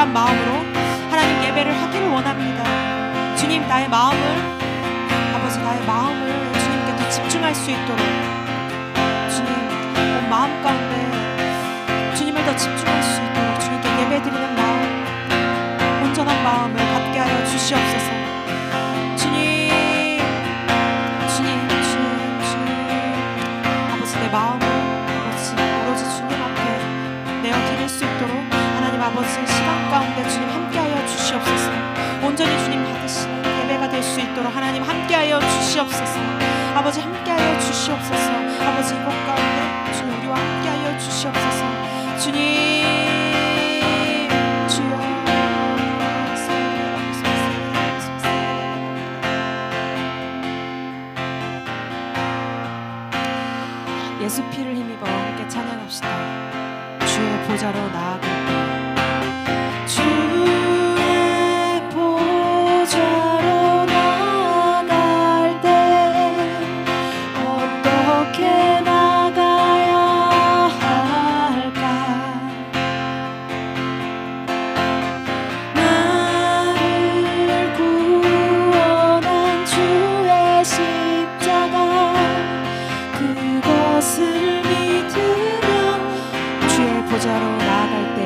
온전한 마음으로 하나님 예배를 하기를 원합니다. 주님, 나의 마음을, 아버지 나의 마음을 주님께 더 집중할 수 있도록 주님 온 마음 가운데 주님을 더 집중할 수 있도록 주님께 예배드리는 마음, 온전한 마음을 갖게 하여 주시옵소서. 주님, 주님, 주님, 주님, 아버지 내 마음을 아버지 오로지 주님 앞에 내어드릴 수 있도록 하나님 아버지 시간 가운데 주님 함께하여 주시옵소서. 온전히 주님 받으시는 예배가 될 수 있도록 하나님 함께하여 주시옵소서. 아버지 함께하여 주시옵소서. 아버지 이곳 가운데 주님 우리와 함께하여 주시옵소서. 주님, 주여 예수 피를 힘입어 함께 찬양합시다. 주의 보좌로 나아갈 때, 주의 보좌로 나아갈 때 어떻게 나가야 할까? 나를 구원한 주의 십자가 그것을 믿으며 주의 보좌로 나아갈 때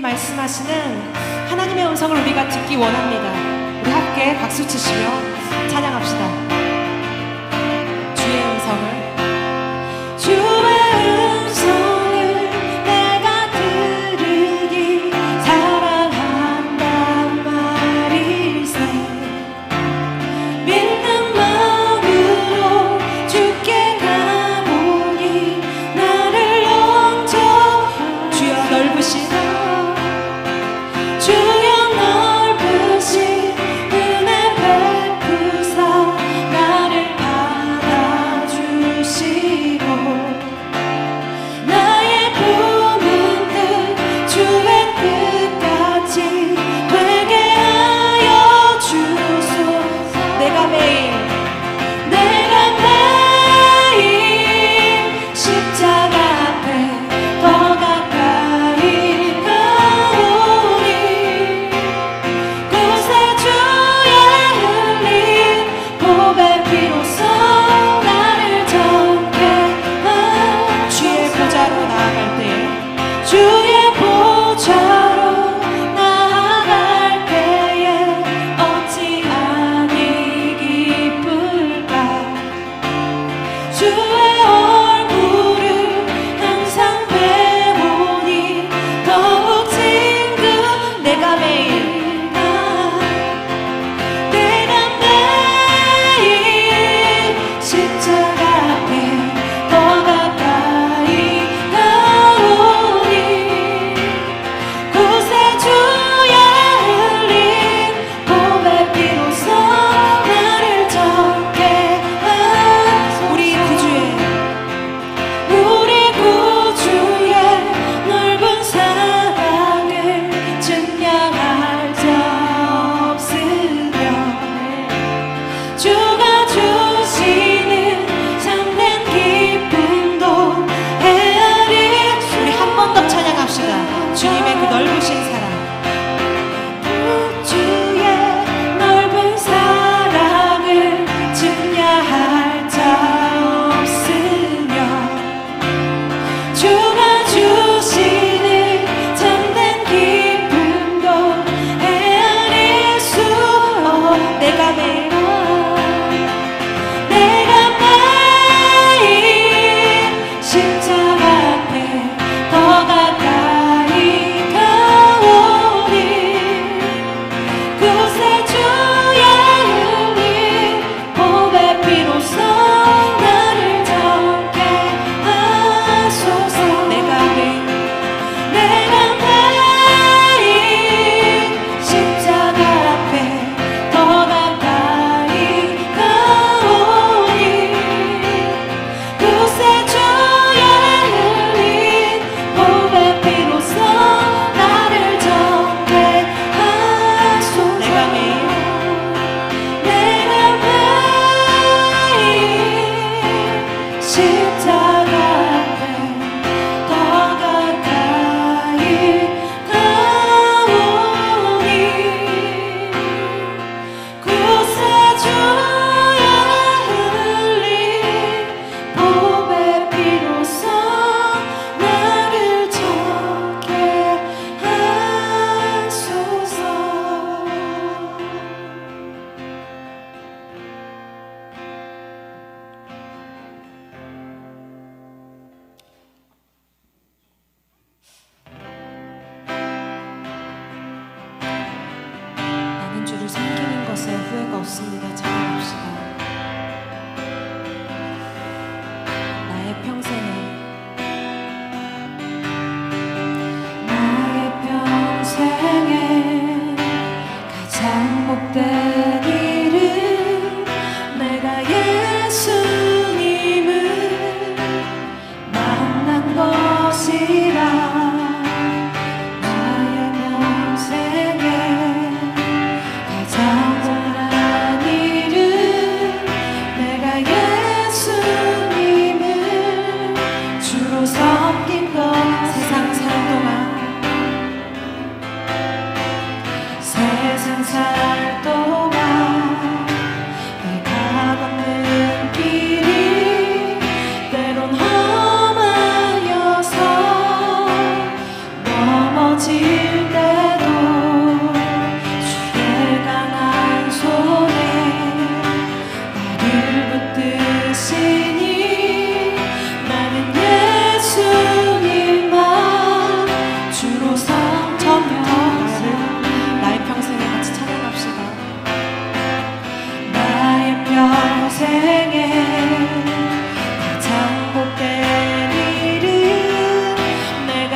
우리에게 말씀하시는 하나님의 음성을 우리가 듣기 원합니다. 우리 함께 박수 치시며 찬양합시다. 주의 음성을 내가 들으니 사랑한단 말일세. 믿는 마음으로 주께 가보니 나를 온전히 주여 넓으신 주여 넓으신 은혜 베푸사 나를 받아주시고 나의 품은 뜻 주의 뜻같이 되게 하여 주소서. 내가 매일 십자가 앞에 더 가까이 가오니 그새 주의 흘린 보배 피로써 나를 정케 하소서. 주의 보좌로 나아갈 때 주의 보좌로 나아갈 때에 어찌 아니 기쁠까. 주의 얼굴을 항상 배우니 더욱 친근. 내가 매일 십자가 앞에 더 가까이 가오니 그새 주의 흘린 보배 피로써 나를 정케 하소서. 우리 구주의 우리 구주의 넓은 사랑을 증명할 자 없으며 주가 주시는 참된 기쁨도 헤아릴 수. 우리 한 번 더 찬양합시다. 주님의 그 넓으신 사랑 주의 넓은 사랑을 증명할 자 없으며 주가 주시는 참된 기쁨도 헤아릴 수 없. 내가 매일 십자가 앞에 더 가까이 가오니 그새 주의 흘린 보배 피로써 나를 정케 하소서. 내가 매일 십자가 앞에 더 가까이 가오니 그새 주의 흘린 보배 피로써 나를 정케 하소서. 내가 매일 십자가 앞에 더 가까이 가오니 그새 주의 흘린 보배 피로써 나를 정케 하소서. 나는 주를 섬기는 것에 후회가 없습니다. 찬양합시다. 나의 평생에 나의 평생에 가장 복된 일은 내가 예수님을 만난 것이라. 나의 평생에 가장 잘난 일은 평생에 가장 복된 일은 내가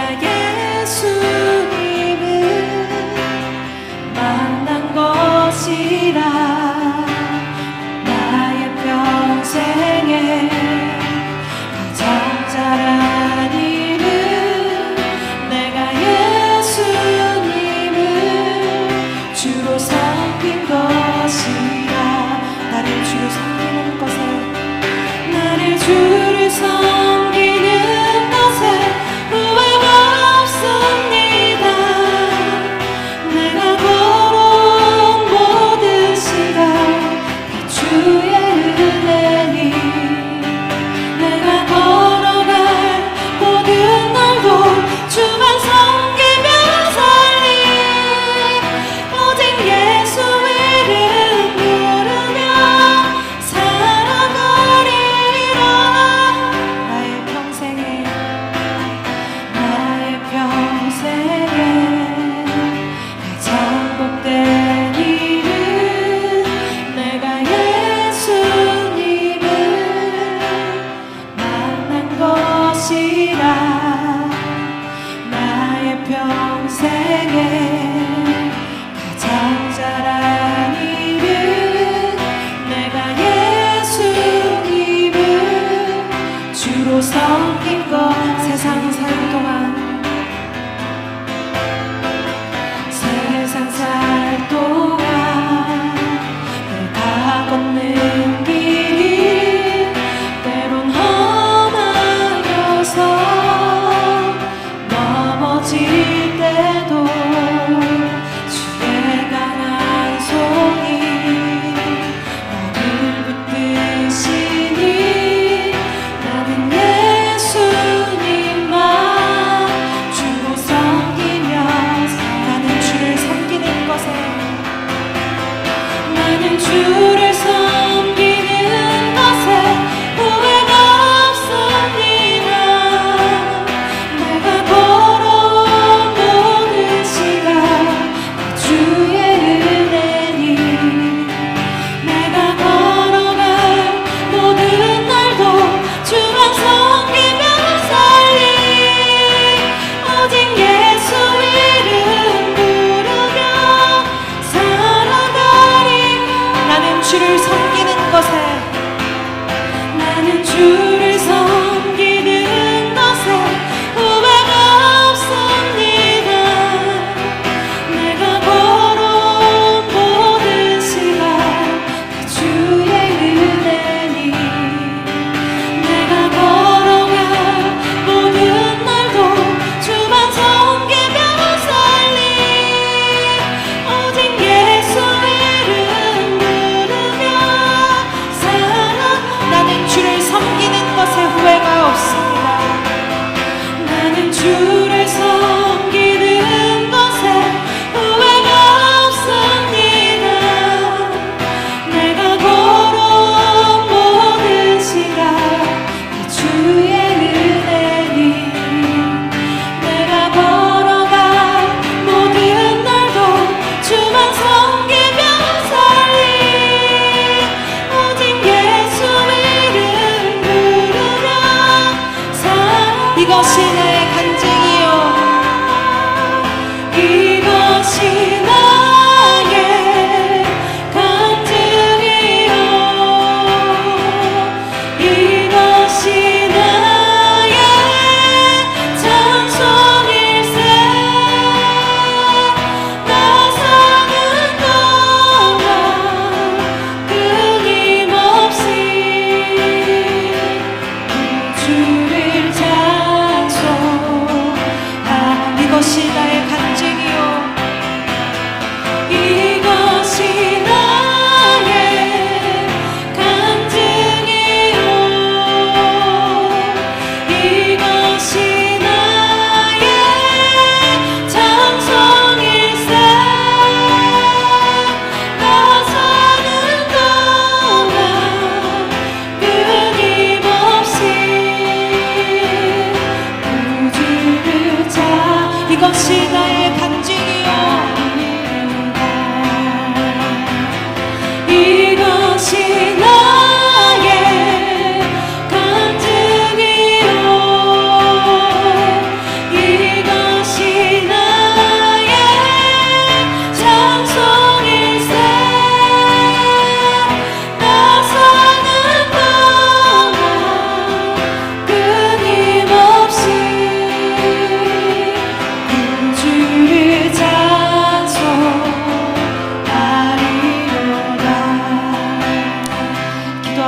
예수님을 만난 것이라. 나의 평생에 가장 잘한 일은 내가 예수님을 주로 섬긴 것이라. 나를 주로 섬기는 것에 나를 주를 섬기는 것에 후회가 없습니다. 내가 걸어온 모든 시간 다 주의 은혜니. 내가 걸어갈 모든 날도 주만 섬기며 살리. 오직 예수 이름 부르며 살아가리라. 나의 평생에 가장 복된 일은 내가 예수님을 만난 것이라. 나의 평생에 가장 잘한 일은 내가 예수님을 주로 섬긴 것. 세상 살 동안 내가 걷는 길이 때론 험하여서 넘어질 때도 주의 강한 손이 나를 붙드시니. 나는 예수님만 주로 섬기며 나는 주를 섬기는 것에 나는 주를 섬기는 것에 후회가 없습니다. 내가 걸어온 모든 시간 다 주의 은혜니. 내가 걸어갈 모든 날도 주만 섬기며 살리. 오직 예수 이름 부르며 살아가리. 나는 주를 섬기는 것에 나는 주를 섬기는 것에 후회가 없습니다. 내가 걸어온 모든 시간 다 주의 은혜니. 내가 걸어갈 모든 날도 주만 섬기며 살리. 오직 예수 이름 부르며 살아. 나는 주를 섬기는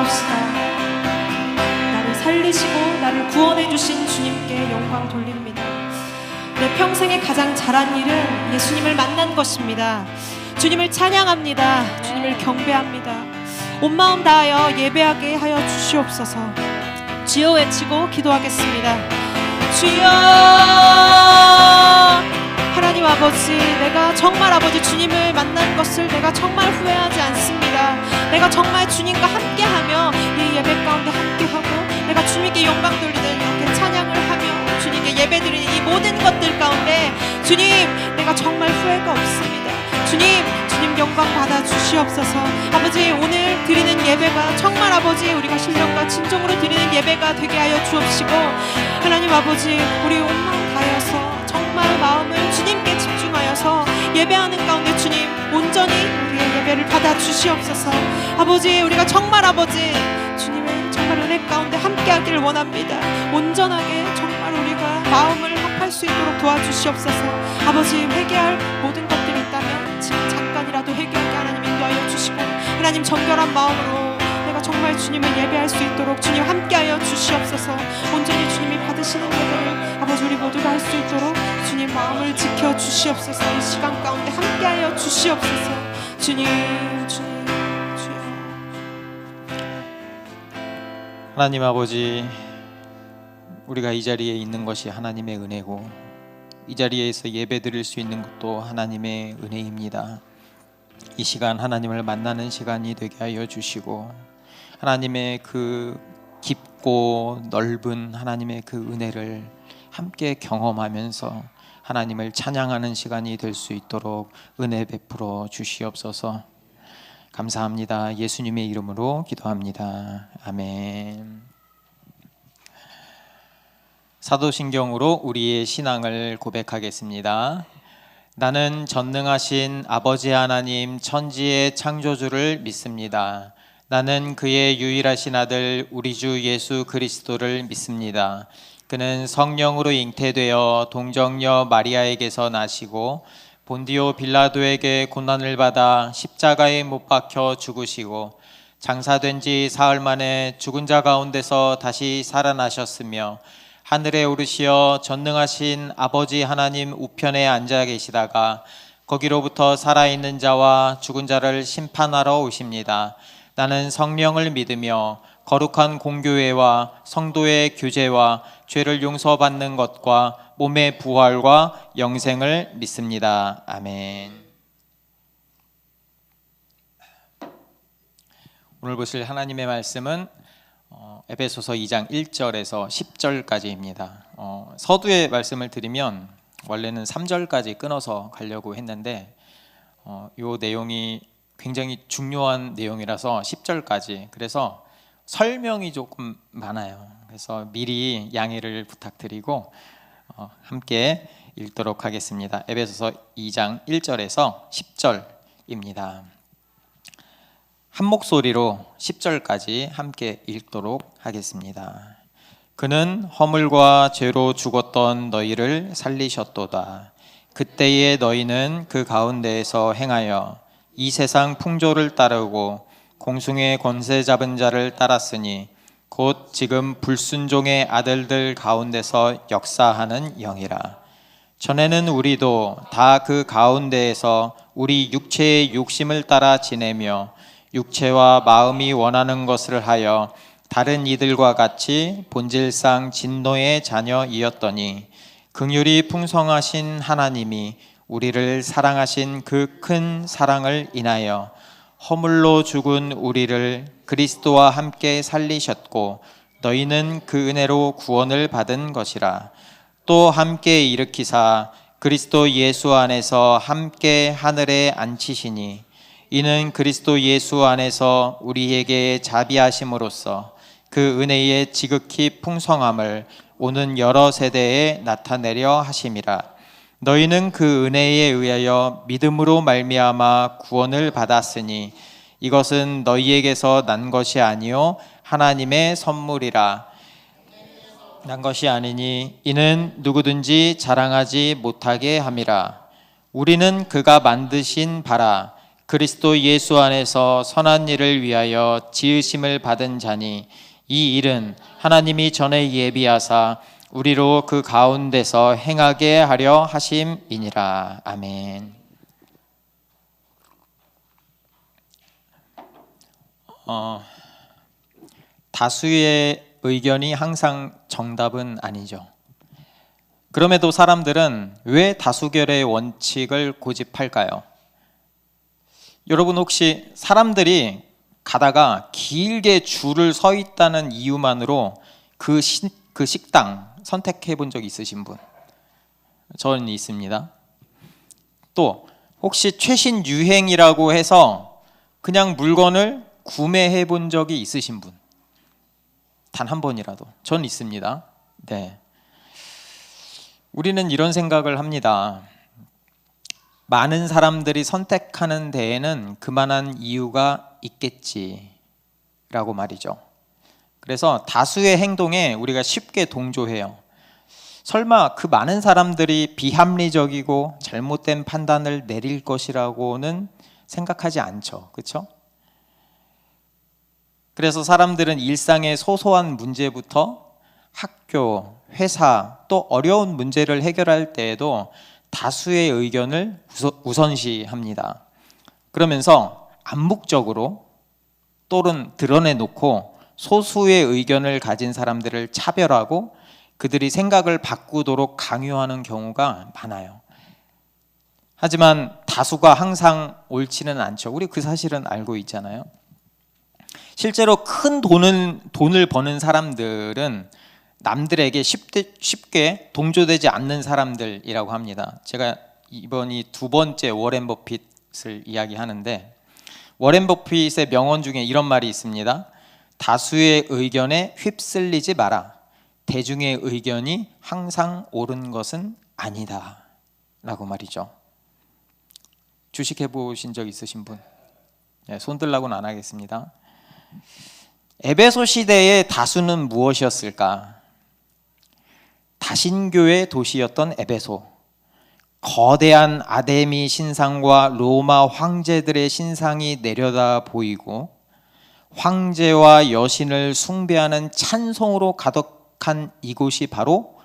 기도합시다. 나를 살리시고 나를 구원해 주신 주님께 영광 돌립니다. 내 평생에 가장 잘한 일은 예수님을 만난 것입니다. 주님을 찬양합니다. 주님을 경배합니다. 온 마음 다하여 예배하게 하여 주시옵소서. 주여 외치고 기도하겠습니다. 주여, 하나님 아버지, 내가 정말 아버지 주님을 만난 것을 내가 정말 후회하지 않습니다. 내가 정말 주님과 함께하며 이 예배 가운데 함께하고 내가 주님께 영광 돌리는 이렇게 찬양을 하며 주님께 예배드리는 이 모든 것들 가운데 주님, 내가 정말 후회가 없습니다. 주님 영광 받아 주시옵소서. 아버지, 오늘 드리는 예배가 정말 아버지 우리가 신령과 진정으로 드리는 예배가 되게 하여 주옵시고, 하나님 아버지, 우리 온 마음 다하여서 정말 마음을 주님께 집중하여서 예배하는 가운데 주님 온전히 우리의 예배를 받아 주시옵소서. 아버지, 우리가 정말 아버지 주님의 정말 은혜 가운데 함께하기를 원합니다. 온전하게 정말 우리가 마음을 합할 수 있도록 도와주시옵소서. 아버지, 회개할 모든 것들이 있다면 지금 잠깐이라도 회개하게 하나님 인도하여 주시고, 하나님 정결한 마음으로 내가 정말 주님을 예배할 수 있도록 주님 함께하여 주시옵소서. 온전히 주님이 받으시는 예배를 아버지 우리 모두가 할 수 있도록 주님 마음을 지켜 주시옵소서. 이 시간 가운데 함께하여 주시옵소서. 주님 주여. 하나님 아버지, 우리가 이 자리에 있는 것이 하나님의 은혜고 이 자리에서 예배 드릴 수 있는 것도 하나님의 은혜입니다. 이 시간 하나님을 만나는 시간이 되게 하여 주시고, 하나님의 그 깊고 넓은 하나님의 그 은혜를 함께 경험하면서 하나님을 찬양하는 시간이 될 수 있도록 은혜 베풀어 주시옵소서. 감사합니다. 예수님의 이름으로 기도합니다. 아멘. 사도신경으로 우리의 신앙을 고백하겠습니다. 나는 전능하신 아버지 하나님 천지의 창조주를 믿습니다. 나는 그의 유일하신 아들 우리 주 예수 그리스도를 믿습니다. 그는 성령으로 잉태되어 동정녀 마리아에게서 나시고 본디오 빌라도에게 고난을 받아 십자가에 못 박혀 죽으시고 장사된 지 사흘 만에 죽은 자 가운데서 다시 살아나셨으며 하늘에 오르시어 전능하신 아버지 하나님 우편에 앉아 계시다가 거기로부터 살아있는 자와 죽은 자를 심판하러 오십니다. 나는 성령을 믿으며 거룩한 공교회와 성도의 교제와 죄를 용서받는 것과 몸의 부활과 영생을 믿습니다. 아멘. 오늘 보실 하나님의 말씀은 에베소서 2장 1절에서 10절까지입니다. 서두에 말씀을 드리면 원래는 3절까지 끊어서 가려고 했는데 이 내용이 굉장히 중요한 내용이라서 10절까지, 그래서 설명이 조금 많아요. 그래서 미리 양해를 부탁드리고 함께 읽도록 하겠습니다. 에베소서 2장 1절에서 10절입니다. 한 목소리로 10절까지 함께 읽도록 하겠습니다. 그는 허물과 죄로 죽었던 너희를 살리셨도다. 그때의 너희는 그 가운데에서 행하여 이 세상 풍조를 따르고 공중의 권세 잡은 자를 따랐으니 곧 지금 불순종의 아들들 가운데서 역사하는 영이라. 전에는 우리도 다 그 가운데에서 우리 육체의 욕심을 따라 지내며 육체와 마음이 원하는 것을 하여 다른 이들과 같이 본질상 진노의 자녀이었더니 긍휼이 풍성하신 하나님이 우리를 사랑하신 그 큰 사랑을 인하여 허물로 죽은 우리를 그리스도와 함께 살리셨고 너희는 그 은혜로 구원을 받은 것이라. 또 함께 일으키사 그리스도 예수 안에서 함께 하늘에 앉히시니 이는 그리스도 예수 안에서 우리에게 자비하심으로써 그 은혜의 지극히 풍성함을 오는 여러 세대에 나타내려 하심이라. 너희는 그 은혜에 의하여 믿음으로 말미암아 구원을 받았으니 이것은 너희에게서 난 것이 아니요 하나님의 선물이라. 난 것이 아니니 이는 누구든지 자랑하지 못하게 함이라. 우리는 그가 만드신 바라. 그리스도 예수 안에서 선한 일을 위하여 지으심을 받은 자니 이 일은 하나님이 전에 예비하사 우리로 그 가운데서 행하게 하려 하심이니라. 아멘. 다수의 의견이 항상 정답은 아니죠. 그럼에도 사람들은 왜 다수결의 원칙을 고집할까요? 여러분 혹시 사람들이 가다가 길게 줄을 서 있다는 이유만으로 그 식당 선택해 본 적 있으신 분? 저는 있습니다. 또 혹시 최신 유행이라고 해서 그냥 물건을 구매해 본 적이 있으신 분? 단 한 번이라도. 전 있습니다. 네. 우리는 이런 생각을 합니다. 많은 사람들이 선택하는 데에는 그만한 이유가 있겠지라고 말이죠. 그래서 다수의 행동에 우리가 쉽게 동조해요. 설마 그 많은 사람들이 비합리적이고 잘못된 판단을 내릴 것이라고는 생각하지 않죠. 그렇죠? 그래서 사람들은 일상의 소소한 문제부터 학교, 회사, 또 어려운 문제를 해결할 때에도 다수의 의견을 우선시합니다. 그러면서 암묵적으로 또는 드러내놓고 소수의 의견을 가진 사람들을 차별하고 그들이 생각을 바꾸도록 강요하는 경우가 많아요. 하지만 다수가 항상 옳지는 않죠. 우리 그 사실은 알고 있잖아요. 실제로 큰 돈을 버는 사람들은 남들에게 쉽게 동조되지 않는 사람들이라고 합니다. 제가 이번이 두 번째 워렌 버핏을 이야기하는데, 워렌 버핏의 명언 중에 이런 말이 있습니다. 다수의 의견에 휩쓸리지 마라. 대중의 의견이 항상 옳은 것은 아니다 라고 말이죠. 주식해 보신 적 있으신 분? 네, 손 들라고는 안 하겠습니다. 에베소 시대의 다수는 무엇이었을까? 다신교의 도시였던 에베소, 거대한 아데미 신상과 로마 황제들의 신상이 내려다 보이고 황제와 여신을 숭배하는 찬송으로 가득한 이곳이 바로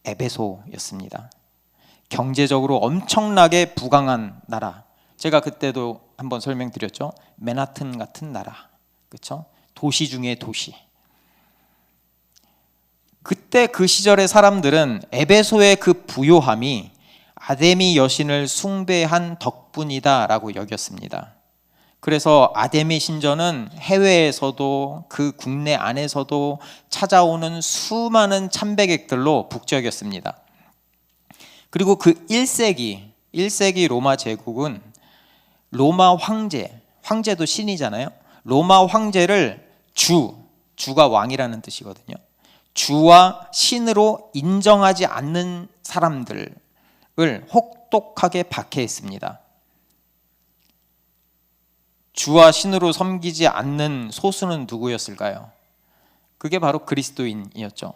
에베소였습니다. 경제적으로 엄청나게 부강한 나라. 제가 그때도 한번 설명드렸죠. 맨하튼 같은 나라. 그렇죠? 도시 중에 도시. 그때 그 시절의 사람들은 에베소의 그 부요함이 아데미 여신을 숭배한 덕분이다라고 여겼습니다. 그래서 아데미 신전은 해외에서도 그 국내 안에서도 찾아오는 수많은 참배객들로 북적였습니다. 그리고 그 1세기 로마 제국은 로마 황제도 신이잖아요. 로마 황제를 주가 왕이라는 뜻이거든요. 주와 신으로 인정하지 않는 사람들을 혹독하게 박해했습니다. 주와 신으로 섬기지 않는 소수는 누구였을까요? 그게 바로 그리스도인이었죠.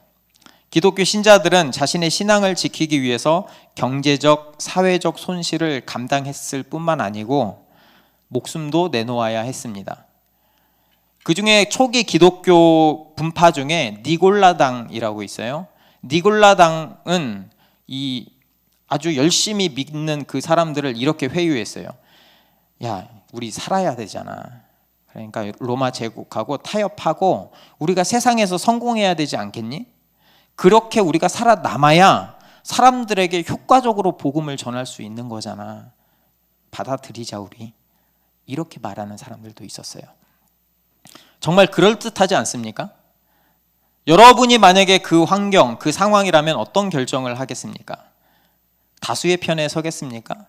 기독교 신자들은 자신의 신앙을 지키기 위해서 경제적, 사회적 손실을 감당했을 뿐만 아니고 목숨도 내놓아야 했습니다. 그 중에 초기 기독교 분파 중에 니골라당이라고 있어요. 니골라당은 이 아주 열심히 믿는 그 사람들을 이렇게 회유했어요. 야, 우리 살아야 되잖아. 그러니까 로마 제국하고 타협하고 우리가 세상에서 성공해야 되지 않겠니? 그렇게 우리가 살아남아야 사람들에게 효과적으로 복음을 전할 수 있는 거잖아. 받아들이자 우리. 이렇게 말하는 사람들도 있었어요. 정말 그럴듯하지 않습니까? 여러분이 만약에 그 환경, 그 상황이라면 어떤 결정을 하겠습니까? 다수의 편에 서겠습니까?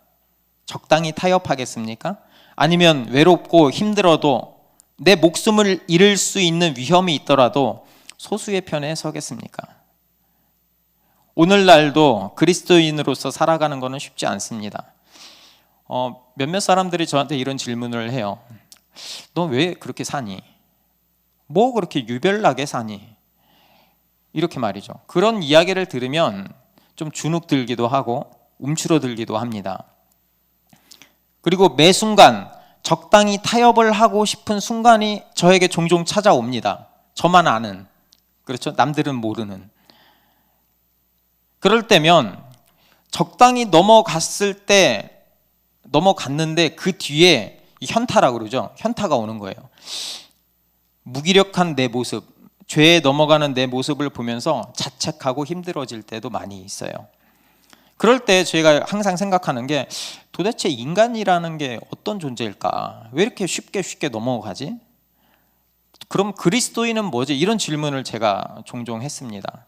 적당히 타협하겠습니까? 아니면 외롭고 힘들어도 내 목숨을 잃을 수 있는 위험이 있더라도 소수의 편에 서겠습니까? 오늘날도 그리스도인으로서 살아가는 것은 쉽지 않습니다. 몇몇 사람들이 저한테 이런 질문을 해요. 너 왜 그렇게 사니? 뭐 그렇게 유별나게 사니? 이렇게 말이죠. 그런 이야기를 들으면 좀 주눅 들기도 하고 움츠러들기도 합니다. 그리고 매 순간 적당히 타협을 하고 싶은 순간이 저에게 종종 찾아옵니다. 저만 아는, 그렇죠? 남들은 모르는. 그럴 때면 적당히 넘어갔는데 그 뒤에 이 현타라고 그러죠. 현타가 오는 거예요. 무기력한 내 모습, 죄에 넘어가는 내 모습을 보면서 자책하고 힘들어질 때도 많이 있어요. 그럴 때 제가 항상 생각하는 게 도대체 인간이라는 게 어떤 존재일까? 왜 이렇게 쉽게 넘어가지? 그럼 그리스도인은 뭐지? 이런 질문을 제가 종종 했습니다.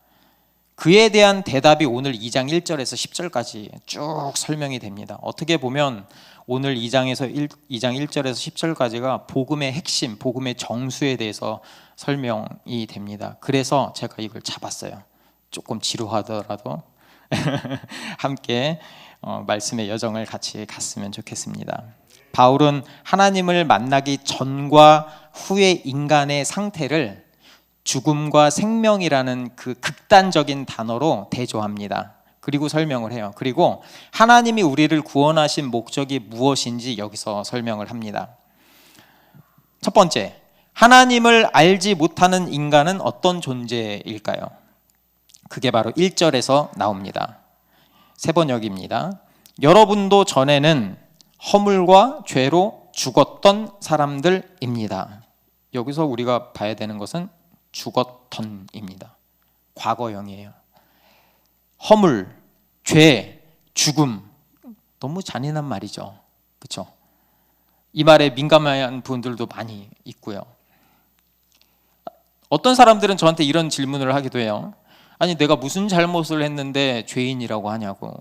그에 대한 대답이 오늘 2장 1절에서 10절까지 쭉 설명이 됩니다. 어떻게 보면 오늘 2장 1절에서 10절까지가 복음의 핵심, 복음의 정수에 대해서 설명이 됩니다. 그래서 제가 이걸 잡았어요. 조금 지루하더라도 함께 말씀의 여정을 같이 갔으면 좋겠습니다. 바울은 하나님을 만나기 전과 후의 인간의 상태를 죽음과 생명이라는 그 극단적인 단어로 대조합니다. 그리고 설명을 해요. 그리고 하나님이 우리를 구원하신 목적이 무엇인지 여기서 설명을 합니다. 첫 번째, 하나님을 알지 못하는 인간은 어떤 존재일까요? 그게 바로 1절에서 나옵니다. 세 번역입니다. 여러분도 전에는 허물과 죄로 죽었던 사람들입니다. 여기서 우리가 봐야 되는 것은 죽었던입니다. 과거형이에요. 허물, 죄, 죽음, 너무 잔인한 말이죠. 그렇죠? 이 말에 민감한 분들도 많이 있고요. 어떤 사람들은 저한테 이런 질문을 하기도 해요. 아니, 내가 무슨 잘못을 했는데 죄인이라고 하냐고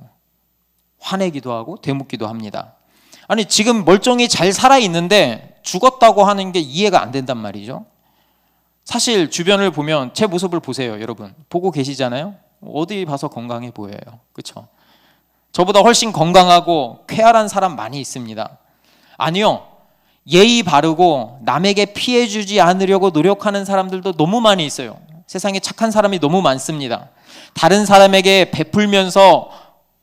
화내기도 하고 되묻기도 합니다. 아니, 지금 멀쩡히 잘 살아있는데 죽었다고 하는 게 이해가 안 된단 말이죠. 사실 주변을 보면 제 모습을 보세요. 여러분 보고 계시잖아요. 어디 봐서 건강해 보여요. 그렇죠? 저보다 훨씬 건강하고 쾌활한 사람 많이 있습니다. 아니요, 예의 바르고 남에게 피해 주지 않으려고 노력하는 사람들도 너무 많이 있어요. 세상에 착한 사람이 너무 많습니다. 다른 사람에게 베풀면서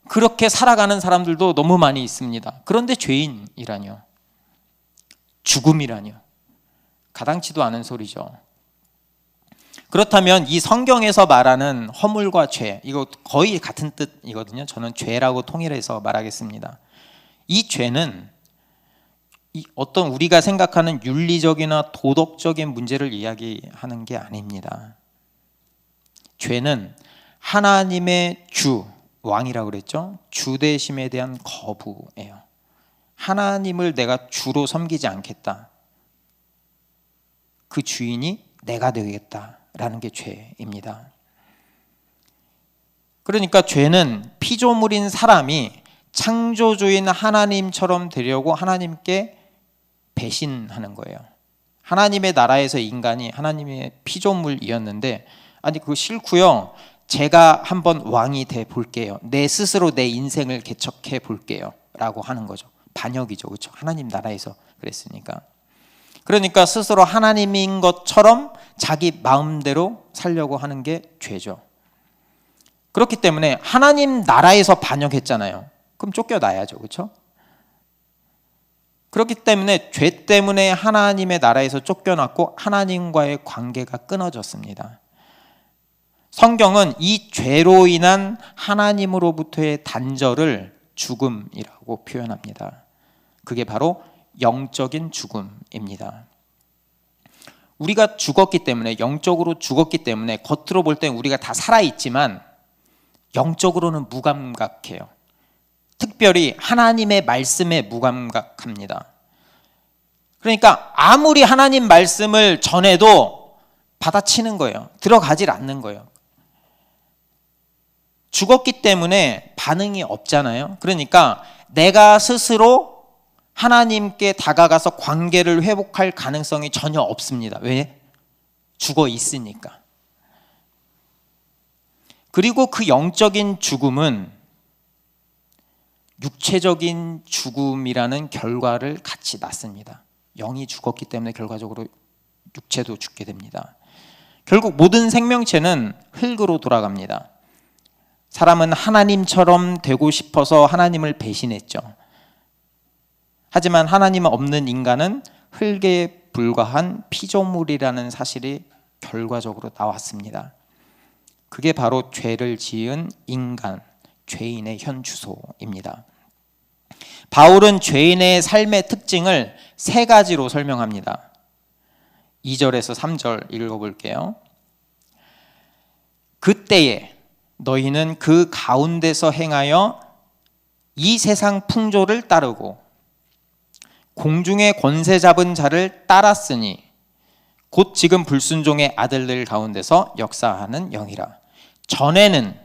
그렇게 살아가는 사람들도 너무 많이 있습니다. 그런데 죄인이라뇨, 죽음이라뇨, 가당치도 않은 소리죠. 그렇다면 이 성경에서 말하는 허물과 죄, 이거 거의 같은 뜻이거든요. 저는 죄라고 통일해서 말하겠습니다. 이 죄는 어떤 우리가 생각하는 윤리적이나 도덕적인 문제를 이야기하는 게 아닙니다. 죄는 하나님의 주, 왕이라고 그랬죠. 주대심에 대한 거부예요. 하나님을 내가 주로 섬기지 않겠다. 그 주인이 내가 되겠다라는 게 죄입니다. 그러니까 죄는 피조물인 사람이 창조주인 하나님처럼 되려고 하나님께 배신하는 거예요. 하나님의 나라에서 인간이 하나님의 피조물이었는데, 아니 그거 싫고요, 제가 한번 왕이 돼 볼게요, 내 스스로 내 인생을 개척해 볼게요 라고 하는 거죠. 반역이죠. 그렇죠? 하나님 나라에서 그랬으니까. 그러니까 스스로 하나님인 것처럼 자기 마음대로 살려고 하는 게 죄죠. 그렇기 때문에 하나님 나라에서 반역했잖아요. 그럼 쫓겨나야죠. 그렇죠? 그렇기 때문에 죄 때문에 하나님의 나라에서 쫓겨났고 하나님과의 관계가 끊어졌습니다. 성경은 이 죄로 인한 하나님으로부터의 단절을 죽음이라고 표현합니다. 그게 바로 영적인 죽음입니다. 우리가 죽었기 때문에, 영적으로 죽었기 때문에 겉으로 볼 땐 우리가 다 살아있지만 영적으로는 무감각해요. 특별히 하나님의 말씀에 무감각합니다. 그러니까 아무리 하나님 말씀을 전해도 받아치는 거예요. 들어가질 않는 거예요. 죽었기 때문에 반응이 없잖아요. 그러니까 내가 스스로 하나님께 다가가서 관계를 회복할 가능성이 전혀 없습니다. 왜? 죽어 있으니까. 그리고 그 영적인 죽음은 육체적인 죽음이라는 결과를 같이 낳습니다. 영이 죽었기 때문에 결과적으로 육체도 죽게 됩니다. 결국 모든 생명체는 흙으로 돌아갑니다. 사람은 하나님처럼 되고 싶어서 하나님을 배신했죠. 하지만 하나님 없는 인간은 흙에 불과한 피조물이라는 사실이 결과적으로 나왔습니다. 그게 바로 죄를 지은 인간, 죄인의 현 주소입니다. 바울은 죄인의 삶의 특징을 세 가지로 설명합니다. 2절에서 3절 읽어볼게요. 그때에 너희는 그 가운데서 행하여 이 세상 풍조를 따르고 공중의 권세 잡은 자를 따랐으니 곧 지금 불순종의 아들들 가운데서 역사하는 영이라. 전에는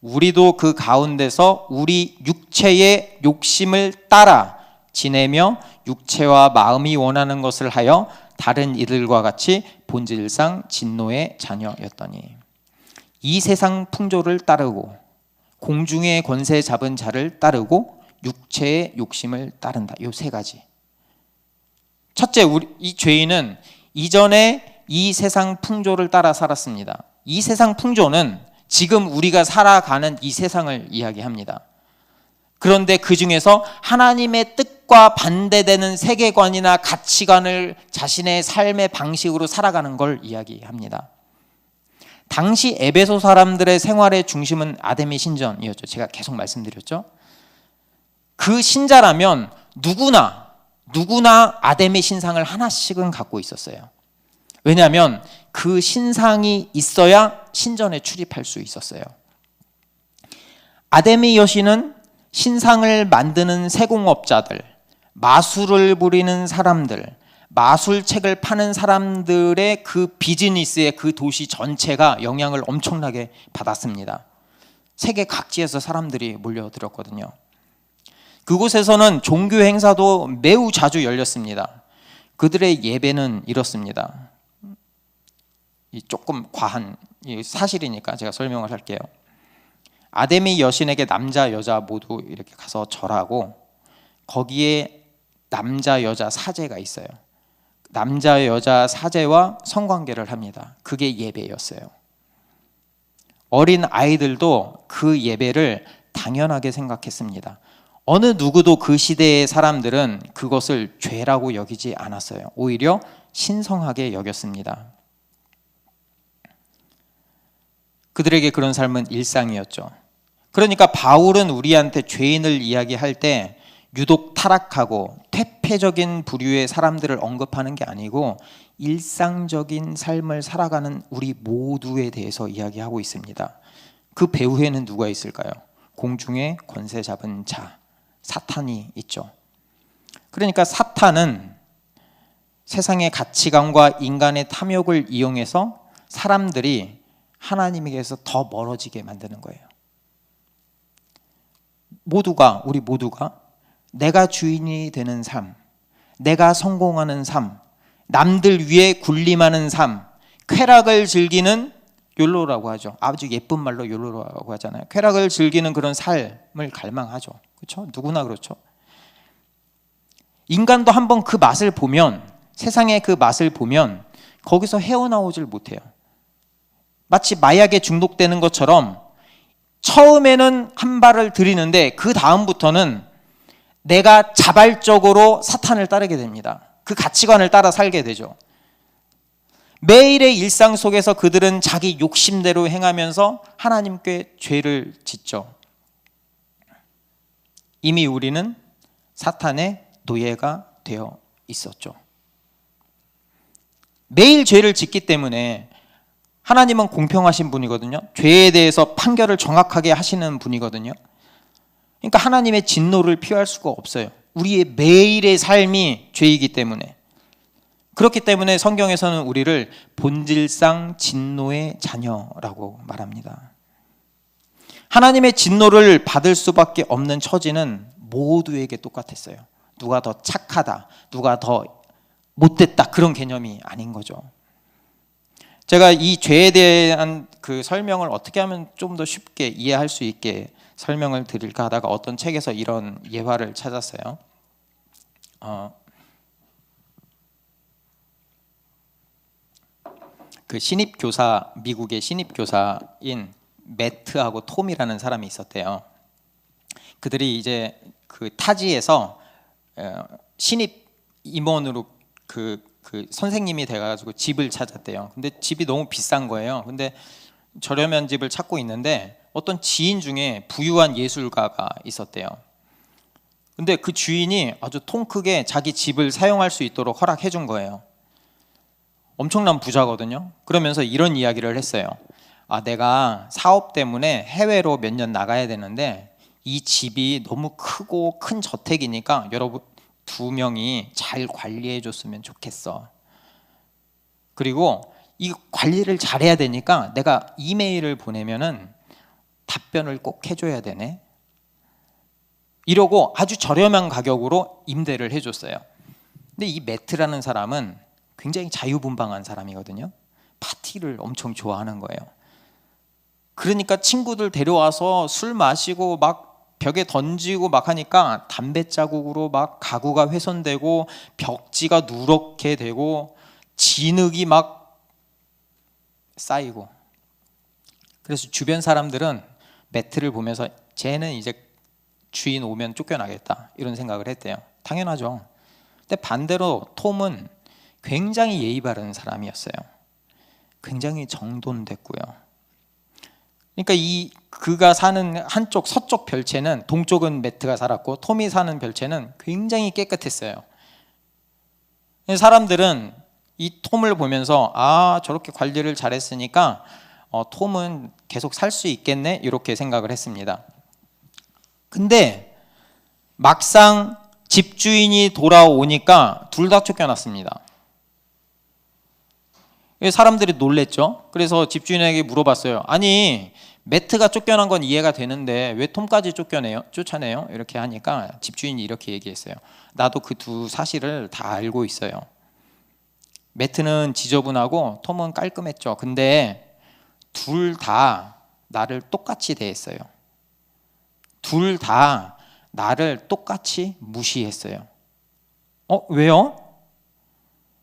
우리도 그 가운데서 우리 육체의 욕심을 따라 지내며 육체와 마음이 원하는 것을 하여 다른 이들과 같이 본질상 진노의 자녀였더니 이 세상 풍조를 따르고 공중의 권세 잡은 자를 따르고 육체의 욕심을 따른다. 이 세 가지. 첫째, 이 죄인은 이전에 이 세상 풍조를 따라 살았습니다. 이 세상 풍조는 지금 우리가 살아가는 이 세상을 이야기합니다. 그런데 그 중에서 하나님의 뜻과 반대되는 세계관이나 가치관을 자신의 삶의 방식으로 살아가는 걸 이야기합니다. 당시 에베소 사람들의 생활의 중심은 아담의 신전이었죠. 제가 계속 말씀드렸죠. 그 신자라면 누구나 아담의 신상을 하나씩은 갖고 있었어요. 왜냐하면 그 신상이 있어야 신전에 출입할 수 있었어요. 아담의 여신은 신상을 만드는 세공업자들, 마술을 부리는 사람들, 마술책을 파는 사람들의 그 비즈니스의 그 도시 전체가 영향을 엄청나게 받았습니다. 세계 각지에서 사람들이 몰려들었거든요. 그곳에서는 종교 행사도 매우 자주 열렸습니다. 그들의 예배는 이렇습니다. 조금 과한 사실이니까 제가 설명을 할게요. 아담의 여신에게 남자 여자 모두 이렇게 가서 절하고 거기에 남자 여자 사제가 있어요. 남자 여자 사제와 성관계를 합니다. 그게 예배였어요. 어린 아이들도 그 예배를 당연하게 생각했습니다. 어느 누구도 그 시대의 사람들은 그것을 죄라고 여기지 않았어요. 오히려 신성하게 여겼습니다. 그들에게 그런 삶은 일상이었죠. 그러니까 바울은 우리한테 죄인을 이야기할 때 유독 타락하고 퇴폐적인 부류의 사람들을 언급하는 게 아니고 일상적인 삶을 살아가는 우리 모두에 대해서 이야기하고 있습니다. 그 배후에는 누가 있을까요? 공중의 권세 잡은 자, 사탄이 있죠. 그러니까 사탄은 세상의 가치관과 인간의 탐욕을 이용해서 사람들이 하나님에게서 더 멀어지게 만드는 거예요. 우리 모두가 내가 주인이 되는 삶, 내가 성공하는 삶, 남들 위에 군림하는 삶, 쾌락을 즐기는 욜로라고 하죠. 아주 예쁜 말로 욜로라고 하잖아요. 쾌락을 즐기는 그런 삶을 갈망하죠. 그렇죠? 누구나 그렇죠. 인간도 한번 그 맛을 보면, 세상의 그 맛을 보면 거기서 헤어나오질 못해요. 마치 마약에 중독되는 것처럼 처음에는 한 발을 들이는데 그 다음부터는 내가 자발적으로 사탄을 따르게 됩니다. 그 가치관을 따라 살게 되죠. 매일의 일상 속에서 그들은 자기 욕심대로 행하면서 하나님께 죄를 짓죠. 이미 우리는 사탄의 노예가 되어 있었죠. 매일 죄를 짓기 때문에 하나님은 공평하신 분이거든요. 죄에 대해서 판결을 정확하게 하시는 분이거든요. 그러니까 하나님의 진노를 피할 수가 없어요. 우리의 매일의 삶이 죄이기 때문에. 그렇기 때문에 성경에서는 우리를 본질상 진노의 자녀라고 말합니다. 하나님의 진노를 받을 수밖에 없는 처지는 모두에게 똑같았어요. 누가 더 착하다, 누가 더 못됐다, 그런 개념이 아닌 거죠. 제가 이 죄에 대한 그 설명을 어떻게 하면 좀 더 쉽게 이해할 수 있게 설명을 드릴까 하다가 어떤 책에서 이런 예화를 찾았어요. 그 신입교사, 미국의 신입교사인 매트하고 톰이라는 사람이 있었대요. 그들이 이제 그 타지에서 신입 임원으로 그 선생님이 돼가지고 집을 찾았대요. 근데 집이 너무 비싼 거예요. 근데 저렴한 집을 찾고 있는데 어떤 지인 중에 부유한 예술가가 있었대요. 근데 그 주인이 아주 통 크게 자기 집을 사용할 수 있도록 허락해 준 거예요. 엄청난 부자거든요. 그러면서 이런 이야기를 했어요. 아, 내가 사업 때문에 해외로 몇 년 나가야 되는데 이 집이 너무 크고 큰 저택이니까 여러분 두 명이 잘 관리해 줬으면 좋겠어. 그리고 이 관리를 잘해야 되니까 내가 이메일을 보내면은 답변을 꼭 해줘야 되네. 이러고 아주 저렴한 가격으로 임대를 해줬어요. 근데 이 매트라는 사람은 굉장히 자유분방한 사람이거든요. 파티를 엄청 좋아하는 거예요. 그러니까 친구들 데려와서 술 마시고 막 벽에 던지고 막 하니까 담배 자국으로 막 가구가 훼손되고 벽지가 누렇게 되고 진흙이 막 쌓이고. 그래서 주변 사람들은 매트를 보면서 쟤는 이제 주인 오면 쫓겨나겠다 이런 생각을 했대요. 당연하죠. 근데 반대로 톰은 굉장히 예의 바른 사람이었어요. 굉장히 정돈됐고요. 그러니까 그가 사는 한쪽 서쪽 별채는, 동쪽은 매트가 살았고 톰이 사는 별채는 굉장히 깨끗했어요. 사람들은 이 톰을 보면서 아, 저렇게 관리를 잘했으니까 톰은 계속 살 수 있겠네 이렇게 생각을 했습니다. 근데 막상 집주인이 돌아오니까 둘 다 쫓겨났습니다. 사람들이 놀랬죠. 그래서 집주인에게 물어봤어요. 아니, 매트가 쫓겨난 건 이해가 되는데 왜 톰까지 쫓아내요? 이렇게 하니까 집주인이 이렇게 얘기했어요. 나도 그 두 사실을 다 알고 있어요. 매트는 지저분하고 톰은 깔끔했죠. 근데 둘 다 나를 똑같이 대했어요. 둘 다 나를 똑같이 무시했어요. 왜요?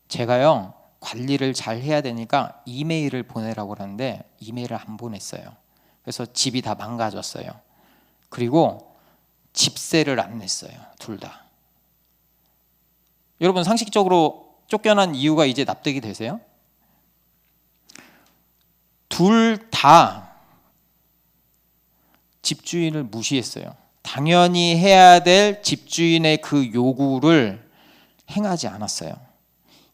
제가요, 관리를 잘 해야 되니까 이메일을 보내라고 그러는데 이메일을 안 보냈어요. 그래서 집이 다 망가졌어요. 그리고 집세를 안 냈어요. 둘 다. 여러분 상식적으로 쫓겨난 이유가 이제 납득이 되세요? 둘 다 집주인을 무시했어요. 당연히 해야 될 집주인의 그 요구를 행하지 않았어요.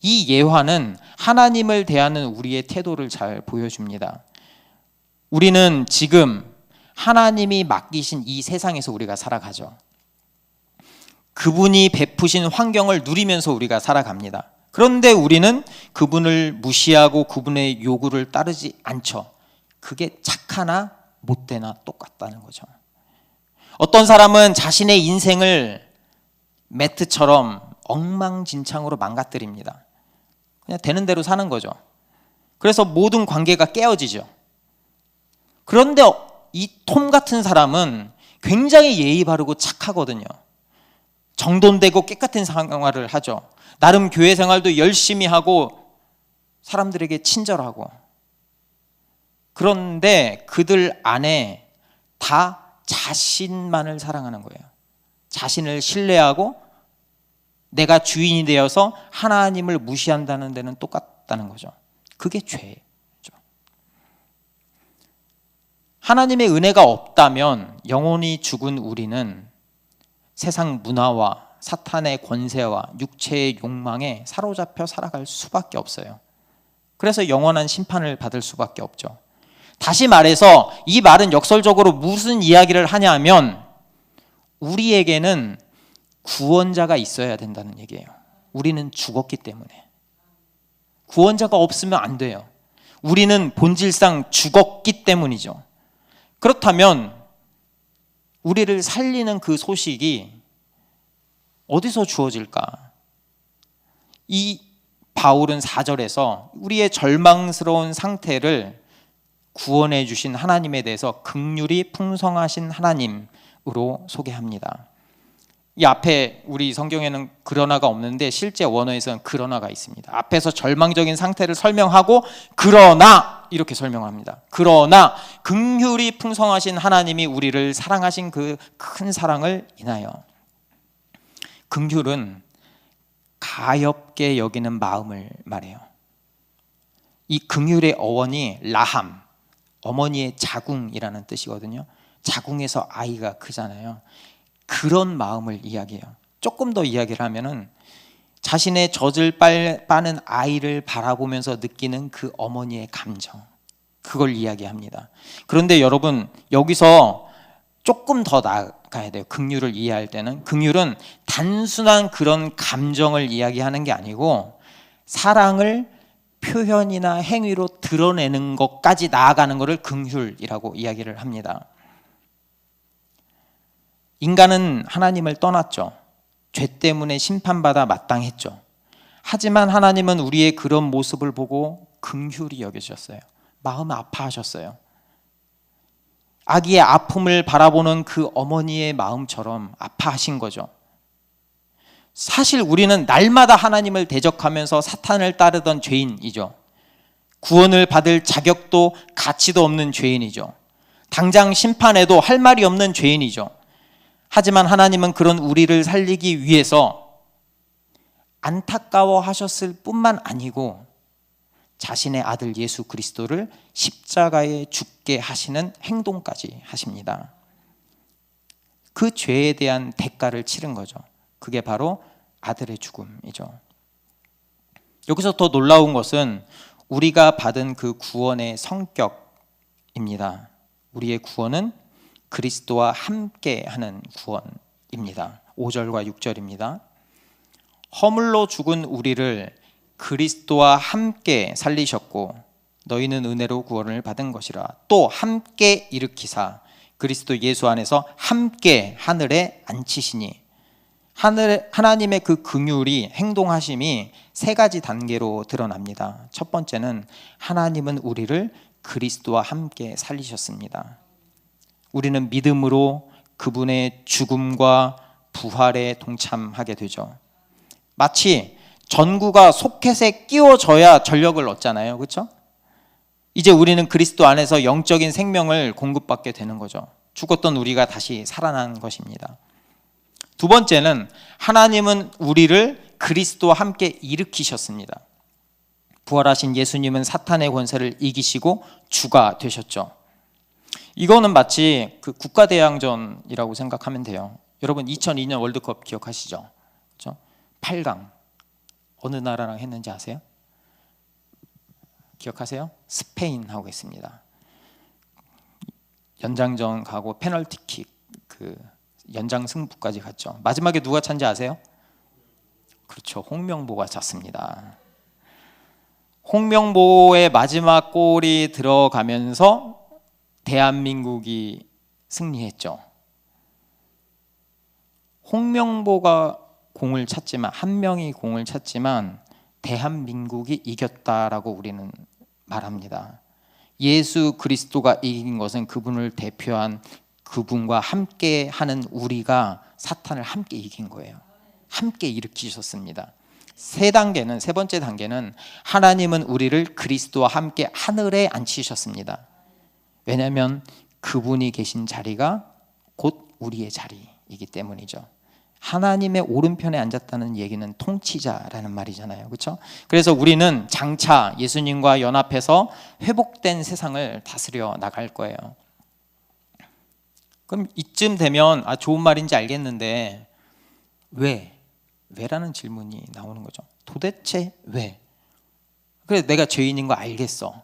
이 예화는 하나님을 대하는 우리의 태도를 잘 보여줍니다. 우리는 지금 하나님이 맡기신 이 세상에서 우리가 살아가죠. 그분이 베푸신 환경을 누리면서 우리가 살아갑니다. 그런데 우리는 그분을 무시하고 그분의 요구를 따르지 않죠. 그게 착하나 못되나 똑같다는 거죠. 어떤 사람은 자신의 인생을 매트처럼 엉망진창으로 망가뜨립니다. 그냥 되는 대로 사는 거죠. 그래서 모든 관계가 깨어지죠. 그런데 이 톰 같은 사람은 굉장히 예의 바르고 착하거든요. 정돈되고 깨끗한 생활을 하죠. 나름 교회 생활도 열심히 하고 사람들에게 친절하고. 그런데 그들 안에 다 자신만을 사랑하는 거예요. 자신을 신뢰하고 내가 주인이 되어서 하나님을 무시한다는 데는 똑같다는 거죠. 그게 죄죠. 하나님의 은혜가 없다면 영원히 죽은 우리는 세상 문화와 사탄의 권세와 육체의 욕망에 사로잡혀 살아갈 수밖에 없어요. 그래서 영원한 심판을 받을 수밖에 없죠. 다시 말해서 이 말은 역설적으로 무슨 이야기를 하냐 하면 우리에게는 구원자가 있어야 된다는 얘기예요. 우리는 죽었기 때문에. 구원자가 없으면 안 돼요. 우리는 본질상 죽었기 때문이죠. 그렇다면 우리를 살리는 그 소식이 어디서 주어질까? 이 바울은 4절에서 우리의 절망스러운 상태를 구원해 주신 하나님에 대해서 긍휼이 풍성하신 하나님으로 소개합니다. 이 앞에 우리 성경에는 그러나가 없는데 실제 원어에서는 그러나가 있습니다. 앞에서 절망적인 상태를 설명하고 그러나 이렇게 설명합니다. 그러나 긍휼이 풍성하신 하나님이 우리를 사랑하신 그 큰 사랑을 인하여. 긍휼은 가엾게 여기는 마음을 말해요. 이 긍휼의 어원이 라함, 어머니의 자궁이라는 뜻이거든요. 자궁에서 아이가 크잖아요. 그런 마음을 이야기해요. 조금 더 이야기를 하면은 자신의 젖을 빠는 아이를 바라보면서 느끼는 그 어머니의 감정, 그걸 이야기합니다. 그런데 여러분, 여기서 조금 더 나아가야 돼요. 긍휼을 이해할 때는 긍휼은 단순한 그런 감정을 이야기하는 게 아니고 사랑을 표현이나 행위로 드러내는 것까지 나아가는 것을 긍휼이라고 이야기를 합니다. 인간은 하나님을 떠났죠. 죄 때문에 심판받아 마땅했죠. 하지만 하나님은 우리의 그런 모습을 보고 긍휼히 여겨주셨어요. 마음을 아파하셨어요. 아기의 아픔을 바라보는 그 어머니의 마음처럼 아파하신 거죠. 사실 우리는 날마다 하나님을 대적하면서 사탄을 따르던 죄인이죠. 구원을 받을 자격도 가치도 없는 죄인이죠. 당장 심판에도 할 말이 없는 죄인이죠. 하지만 하나님은 그런 우리를 살리기 위해서 안타까워 하셨을 뿐만 아니고 자신의 아들 예수 그리스도를 십자가에 죽게 하시는 행동까지 하십니다. 그 죄에 대한 대가를 치른 거죠. 그게 바로 아들의 죽음이죠. 여기서 더 놀라운 것은 우리가 받은 그 구원의 성격입니다. 우리의 구원은 그리스도와 함께 하는 구원입니다. 5절과 6절입니다. 허물로 죽은 우리를 그리스도와 함께 살리셨고 너희는 은혜로 구원을 받은 것이라. 또 함께 일으키사 그리스도 예수 안에서 함께 하늘에 앉히시니. 하나님의 그 긍휼이 행동하심이 세 가지 단계로 드러납니다. 첫 번째는 하나님은 우리를 그리스도와 함께 살리셨습니다. 우리는 믿음으로 그분의 죽음과 부활에 동참하게 되죠. 마치 전구가 소켓에 끼워져야 전력을 얻잖아요. 그렇죠? 이제 우리는 그리스도 안에서 영적인 생명을 공급받게 되는 거죠. 죽었던 우리가 다시 살아난 것입니다. 두 번째는 하나님은 우리를 그리스도와 함께 일으키셨습니다. 부활하신 예수님은 사탄의 권세를 이기시고 주가 되셨죠. 이거는 마치 그 국가대항전이라고 생각하면 돼요. 여러분 2002년 월드컵 기억하시죠? 그렇죠? 8강 어느 나라랑 했는지 아세요? 기억하세요? 스페인하고 했습니다. 연장전 가고 페널티킥 그 연장 승부까지 갔죠. 마지막에 누가 찬지 아세요? 그렇죠. 홍명보가 찼습니다. 홍명보의 마지막 골이 들어가면서 대한민국이 승리했죠. 홍명보가 공을 찼지만, 한 명이 공을 찼지만 대한민국이 이겼다라고 우리는 말합니다. 예수 그리스도가 이긴 것은 그분을 대표한 그분과 함께 하는 우리가 사탄을 함께 이긴 거예요. 함께 일으키셨습니다. 세 번째 단계는 하나님은 우리를 그리스도와 함께 하늘에 앉히셨습니다. 왜냐하면 그분이 계신 자리가 곧 우리의 자리이기 때문이죠. 하나님의 오른편에 앉았다는 얘기는 통치자라는 말이잖아요. 그렇죠? 그래서 우리는 장차 예수님과 연합해서 회복된 세상을 다스려 나갈 거예요. 그럼 이쯤 되면 좋은 말인지 알겠는데 왜라는 질문이 나오는 거죠. 도대체 왜? 그래, 내가 죄인인 거 알겠어.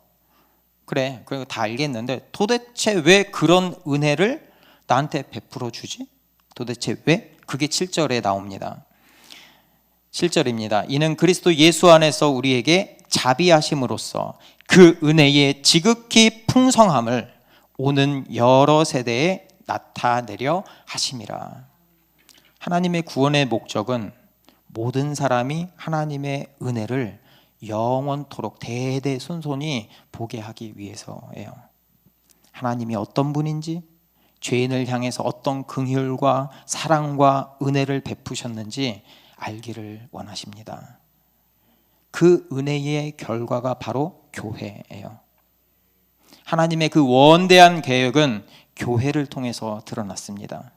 그래, 그리고 다 알겠는데 도대체 왜 그런 은혜를 나한테 베풀어 주지? 도대체 왜? 그게 7절에 나옵니다. 7절입니다. 이는 그리스도 예수 안에서 우리에게 자비하심으로써 그 은혜의 지극히 풍성함을 오는 여러 세대에 나타내려 하심이라. 하나님의 구원의 목적은 모든 사람이 하나님의 은혜를 영원토록 대대손손이 보게 하기 위해서예요. 하나님이 어떤 분인지, 죄인을 향해서 어떤 긍휼과 사랑과 은혜를 베푸셨는지 알기를 원하십니다. 그 은혜의 결과가 바로 교회예요. 하나님의 그 원대한 계획은 교회를 통해서 드러났습니다.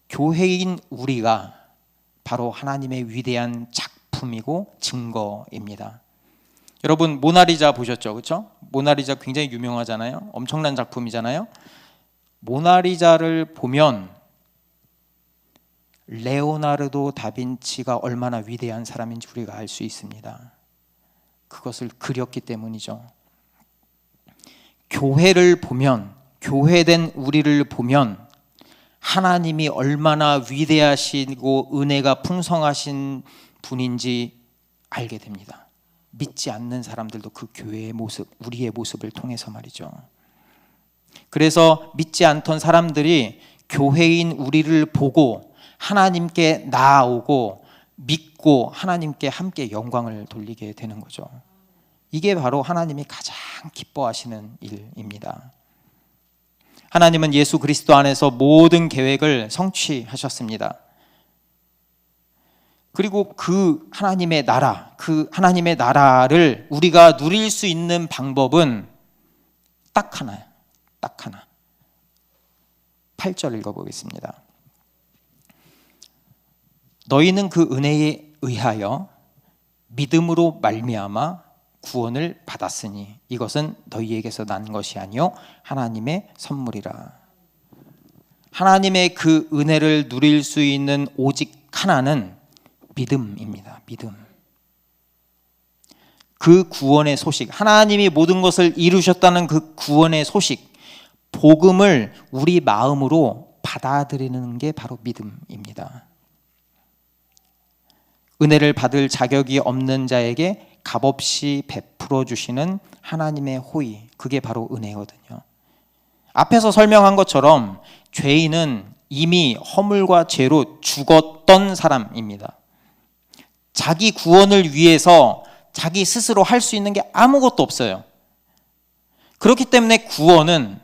교회인 우리가 바로 하나님의 위대한 작품이고 증거입니다. 여러분 모나리자 보셨죠? 그렇죠? 모나리자 굉장히 유명하잖아요. 엄청난 작품이잖아요. 모나리자를 보면 레오나르도 다빈치가 얼마나 위대한 사람인지 우리가 알 수 있습니다. 그것을 그렸기 때문이죠. 교회를 보면, 교회된 우리를 보면 하나님이 얼마나 위대하시고 은혜가 풍성하신 분인지 알게 됩니다. 믿지 않는 사람들도 그 교회의 모습, 우리의 모습을 통해서 말이죠. 그래서 믿지 않던 사람들이 교회인 우리를 보고 하나님께 나아오고 믿고 하나님께 함께 영광을 돌리게 되는 거죠. 이게 바로 하나님이 가장 기뻐하시는 일입니다. 하나님은 예수 그리스도 안에서 모든 계획을 성취하셨습니다. 그리고 그 하나님의 나라, 그 하나님의 나라를 우리가 누릴 수 있는 방법은 딱 하나예요. 딱 하나. 8절 읽어보겠습니다. 너희는 그 은혜에 의하여 믿음으로 말미암아 구원을 받았으니 이것은 너희에게서 난 것이 아니요 하나님의 선물이라. 하나님의 그 은혜를 누릴 수 있는 오직 하나는 믿음입니다. 믿음. 그 구원의 소식, 하나님이 모든 것을 이루셨다는 그 구원의 소식, 복음을 우리 마음으로 받아들이는 게 바로 믿음입니다. 은혜를 받을 자격이 없는 자에게 값없이 베풀어 주시는 하나님의 호의, 그게 바로 은혜거든요. 앞에서 설명한 것처럼 죄인은 이미 허물과 죄로 죽었던 사람입니다. 자기 구원을 위해서 자기 스스로 할 수 있는 게 아무것도 없어요. 그렇기 때문에 구원은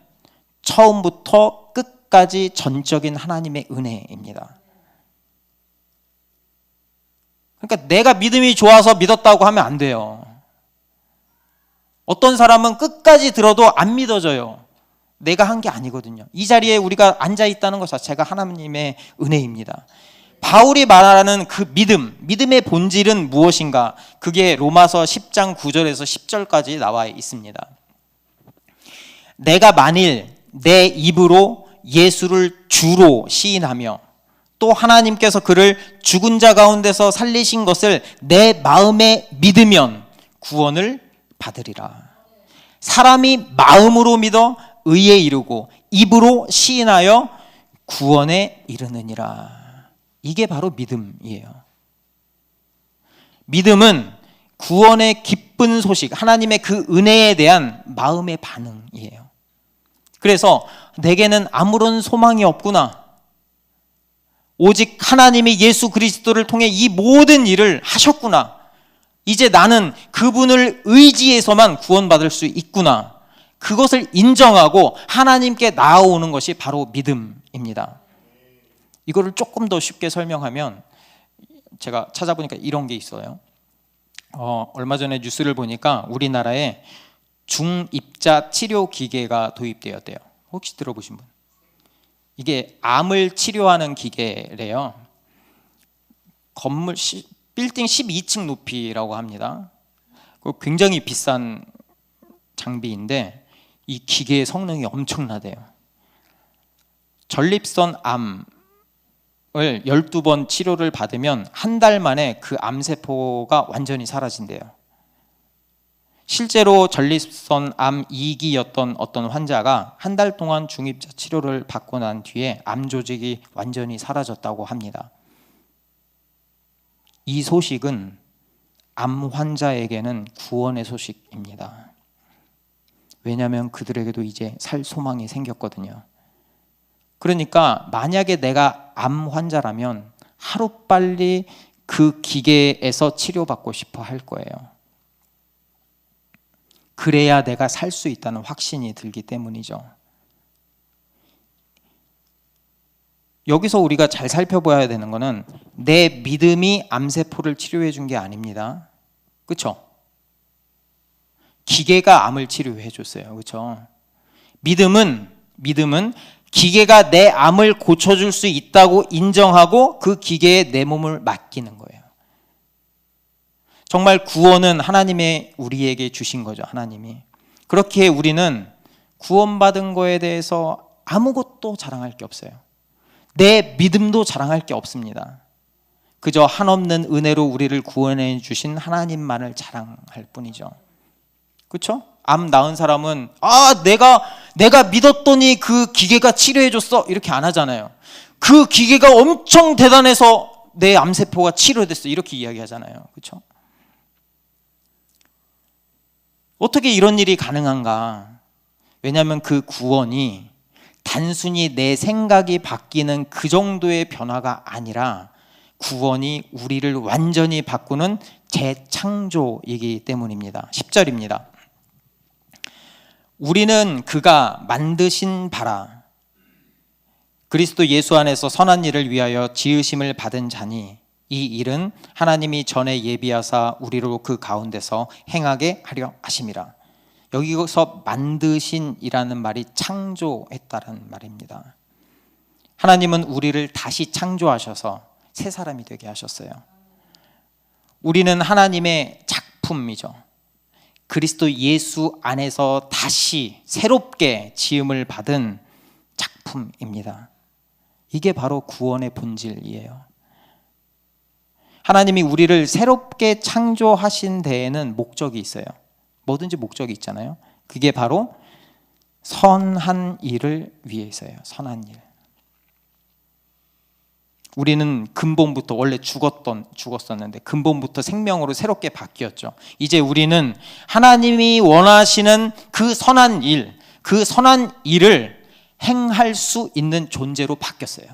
처음부터 끝까지 전적인 하나님의 은혜입니다. 그러니까 내가 믿음이 좋아서 믿었다고 하면 안 돼요. 어떤 사람은 끝까지 들어도 안 믿어져요. 내가 한 게 아니거든요. 이 자리에 우리가 앉아 있다는 것 자체가 하나님의 은혜입니다. 바울이 말하는 그 믿음의 본질은 무엇인가? 그게 로마서 10장 9절에서 10절까지 나와 있습니다. 내가 만일 내 입으로 예수를 주로 시인하며 또 하나님께서 그를 죽은 자 가운데서 살리신 것을 내 마음에 믿으면 구원을 받으리라. 사람이 마음으로 믿어 의에 이르고 입으로 시인하여 구원에 이르느니라. 이게 바로 믿음이에요. 믿음은 구원의 기쁜 소식, 하나님의 그 은혜에 대한 마음의 반응이에요. 그래서 내게는 아무런 소망이 없구나. 오직 하나님이 예수 그리스도를 통해 이 모든 일을 하셨구나. 이제 나는 그분을 의지해서만 구원받을 수 있구나. 그것을 인정하고 하나님께 나아오는 것이 바로 믿음입니다. 이거를 조금 더 쉽게 설명하면 제가 찾아보니까 이런 게 있어요. 얼마 전에 뉴스를 보니까 우리나라에 중입자 치료 기계가 도입되었대요. 혹시 들어보신 분? 이게 암을 치료하는 기계래요. 건물 빌딩 12층 높이라고 합니다. 굉장히 비싼 장비인데 이 기계의 성능이 엄청나대요. 전립선 암을 12번 치료를 받으면 한 달 만에 그 암세포가 완전히 사라진대요. 실제로 전립선 암 2기였던 어떤 환자가 한 달 동안 중입자 치료를 받고 난 뒤에 암 조직이 완전히 사라졌다고 합니다. 이 소식은 암 환자에게는 구원의 소식입니다. 왜냐하면 그들에게도 이제 살 소망이 생겼거든요. 그러니까 만약에 내가 암 환자라면 하루빨리 그 기계에서 치료받고 싶어 할 거예요. 그래야 내가 살 수 있다는 확신이 들기 때문이죠. 여기서 우리가 잘 살펴봐야 되는 것은 내 믿음이 암세포를 치료해 준 게 아닙니다. 그렇죠? 기계가 암을 치료해 줬어요. 그렇죠? 믿음은 기계가 내 암을 고쳐줄 수 있다고 인정하고 그 기계에 내 몸을 맡기는 거예요. 정말 구원은 하나님의 우리에게 주신 거죠. 하나님이. 그렇게 우리는 구원받은 거에 대해서 아무것도 자랑할 게 없어요. 내 믿음도 자랑할 게 없습니다. 그저 한없는 은혜로 우리를 구원해 주신 하나님만을 자랑할 뿐이죠. 그렇죠? 암 낳은 사람은 내가 믿었더니 그 기계가 치료해 줬어 이렇게 안 하잖아요. 그 기계가 엄청 대단해서 내 암세포가 치료됐어 이렇게 이야기하잖아요. 그렇죠? 어떻게 이런 일이 가능한가? 왜냐하면 그 구원이 단순히 내 생각이 바뀌는 그 정도의 변화가 아니라 구원이 우리를 완전히 바꾸는 재창조이기 때문입니다. 10절입니다. 우리는 그가 만드신 바라 그리스도 예수 안에서 선한 일을 위하여 지으심을 받은 자니 이 일은 하나님이 전에 예비하사 우리로 그 가운데서 행하게 하려 하심이라. 여기서 만드신이라는 말이 창조했다는 말입니다. 하나님은 우리를 다시 창조하셔서 새 사람이 되게 하셨어요. 우리는 하나님의 작품이죠. 그리스도 예수 안에서 다시 새롭게 지음을 받은 작품입니다. 이게 바로 구원의 본질이에요. 하나님이 우리를 새롭게 창조하신 데에는 목적이 있어요. 뭐든지 목적이 있잖아요. 그게 바로 선한 일을 위해서예요. 선한 일. 우리는 근본부터 원래 죽었었는데 근본부터 생명으로 새롭게 바뀌었죠. 이제 우리는 하나님이 원하시는 그 선한 일, 그 선한 일을 행할 수 있는 존재로 바뀌었어요.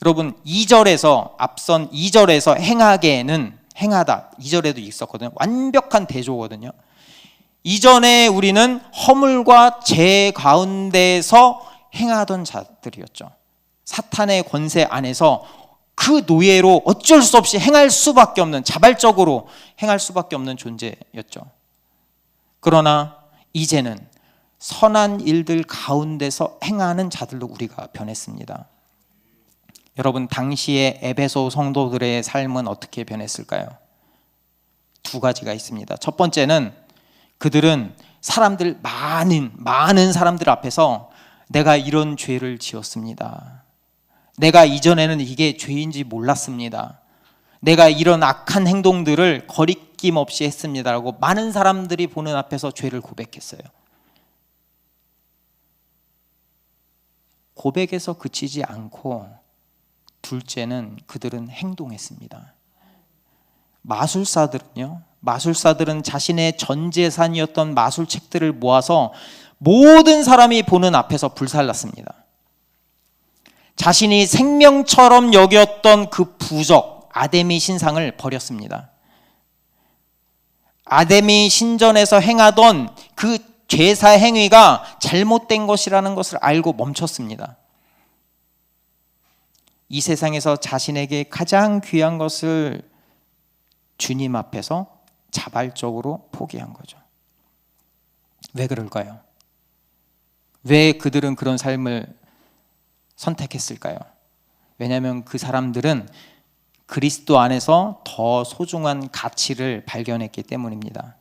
여러분 2절에서 앞선 2절에서 행하게는 행하다 2절에도 있었거든요. 완벽한 대조거든요. 이전에 우리는 허물과 죄 가운데서 행하던 자들이었죠. 사탄의 권세 안에서 그 노예로 어쩔 수 없이 행할 수밖에 없는, 자발적으로 행할 수밖에 없는 존재였죠. 그러나 이제는 선한 일들 가운데서 행하는 자들로 우리가 변했습니다. 여러분 당시의 에베소 성도들의 삶은 어떻게 변했을까요? 두 가지가 있습니다. 첫 번째는 그들은 많은 사람들 앞에서 내가 이런 죄를 지었습니다. 내가 이전에는 이게 죄인지 몰랐습니다. 내가 이런 악한 행동들을 거리낌 없이 했습니다라고 많은 사람들이 보는 앞에서 죄를 고백했어요. 고백에서 그치지 않고 둘째는 그들은 행동했습니다. 마술사들은 자신의 전 재산이었던 마술책들을 모아서 모든 사람이 보는 앞에서 불살랐습니다. 자신이 생명처럼 여겼던 그 부적 아데미 신상을 버렸습니다. 아데미 신전에서 행하던 그 제사 행위가 잘못된 것이라는 것을 알고 멈췄습니다. 이 세상에서 자신에게 가장 귀한 것을 주님 앞에서 자발적으로 포기한 거죠. 왜 그럴까요? 왜 그들은 그런 삶을 선택했을까요? 왜냐하면 그 사람들은 그리스도 안에서 더 소중한 가치를 발견했기 때문입니다.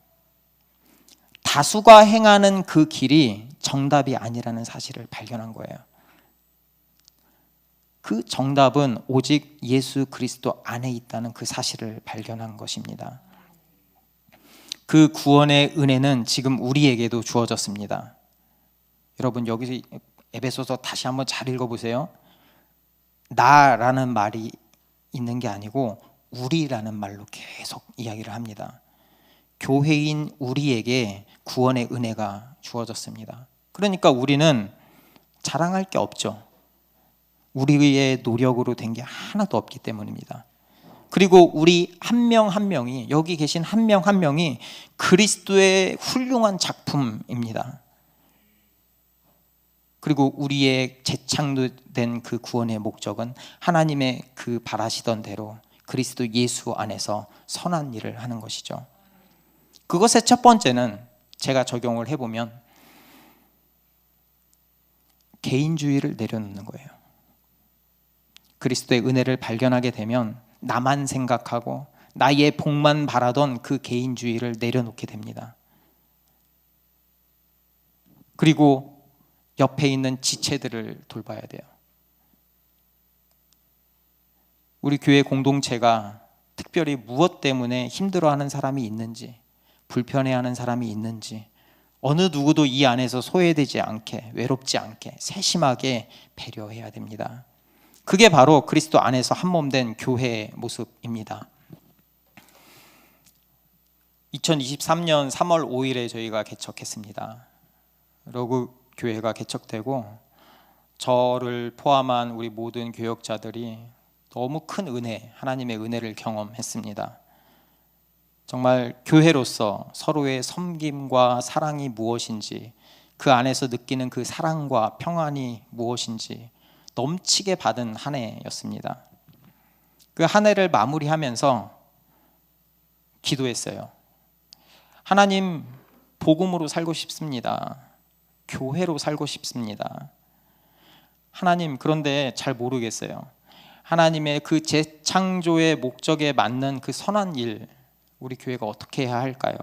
다수가 행하는 그 길이 정답이 아니라는 사실을 발견한 거예요. 그 정답은 오직 예수 그리스도 안에 있다는 그 사실을 발견한 것입니다. 그 구원의 은혜는 지금 우리에게도 주어졌습니다. 여러분 여기서 에베소서 다시 한번 잘 읽어보세요. 나라는 말이 있는 게 아니고 우리라는 말로 계속 이야기를 합니다. 교회인 우리에게 구원의 은혜가 주어졌습니다. 그러니까 우리는 자랑할 게 없죠. 우리의 노력으로 된 게 하나도 없기 때문입니다. 그리고 우리 한 명 한 명이, 여기 계신 한 명 한 명이 그리스도의 훌륭한 작품입니다. 그리고 우리의 재창조된 그 구원의 목적은 하나님의 그 바라시던 대로 그리스도 예수 안에서 선한 일을 하는 것이죠. 그것의 첫 번째는 제가 적용을 해보면 개인주의를 내려놓는 거예요. 그리스도의 은혜를 발견하게 되면 나만 생각하고 나의 복만 바라던 그 개인주의를 내려놓게 됩니다. 그리고 옆에 있는 지체들을 돌봐야 돼요. 우리 교회 공동체가 특별히 무엇 때문에 힘들어하는 사람이 있는지, 불편해하는 사람이 있는지, 어느 누구도 이 안에서 소외되지 않게, 외롭지 않게 세심하게 배려해야 됩니다. 그게 바로 그리스도 안에서 한몸된 교회의 모습입니다. 2023년 3월 5일에 저희가 개척했습니다. 러그 교회가 개척되고 저를 포함한 우리 모든 교역자들이 너무 큰 은혜, 하나님의 은혜를 경험했습니다. 정말 교회로서 서로의 섬김과 사랑이 무엇인지, 그 안에서 느끼는 그 사랑과 평안이 무엇인지 넘치게 받은 한 해였습니다. 그 한 해를 마무리하면서 기도했어요. 하나님, 복음으로 살고 싶습니다. 교회로 살고 싶습니다. 하나님, 그런데 잘 모르겠어요. 하나님의 그 재창조의 목적에 맞는 그 선한 일, 우리 교회가 어떻게 해야 할까요?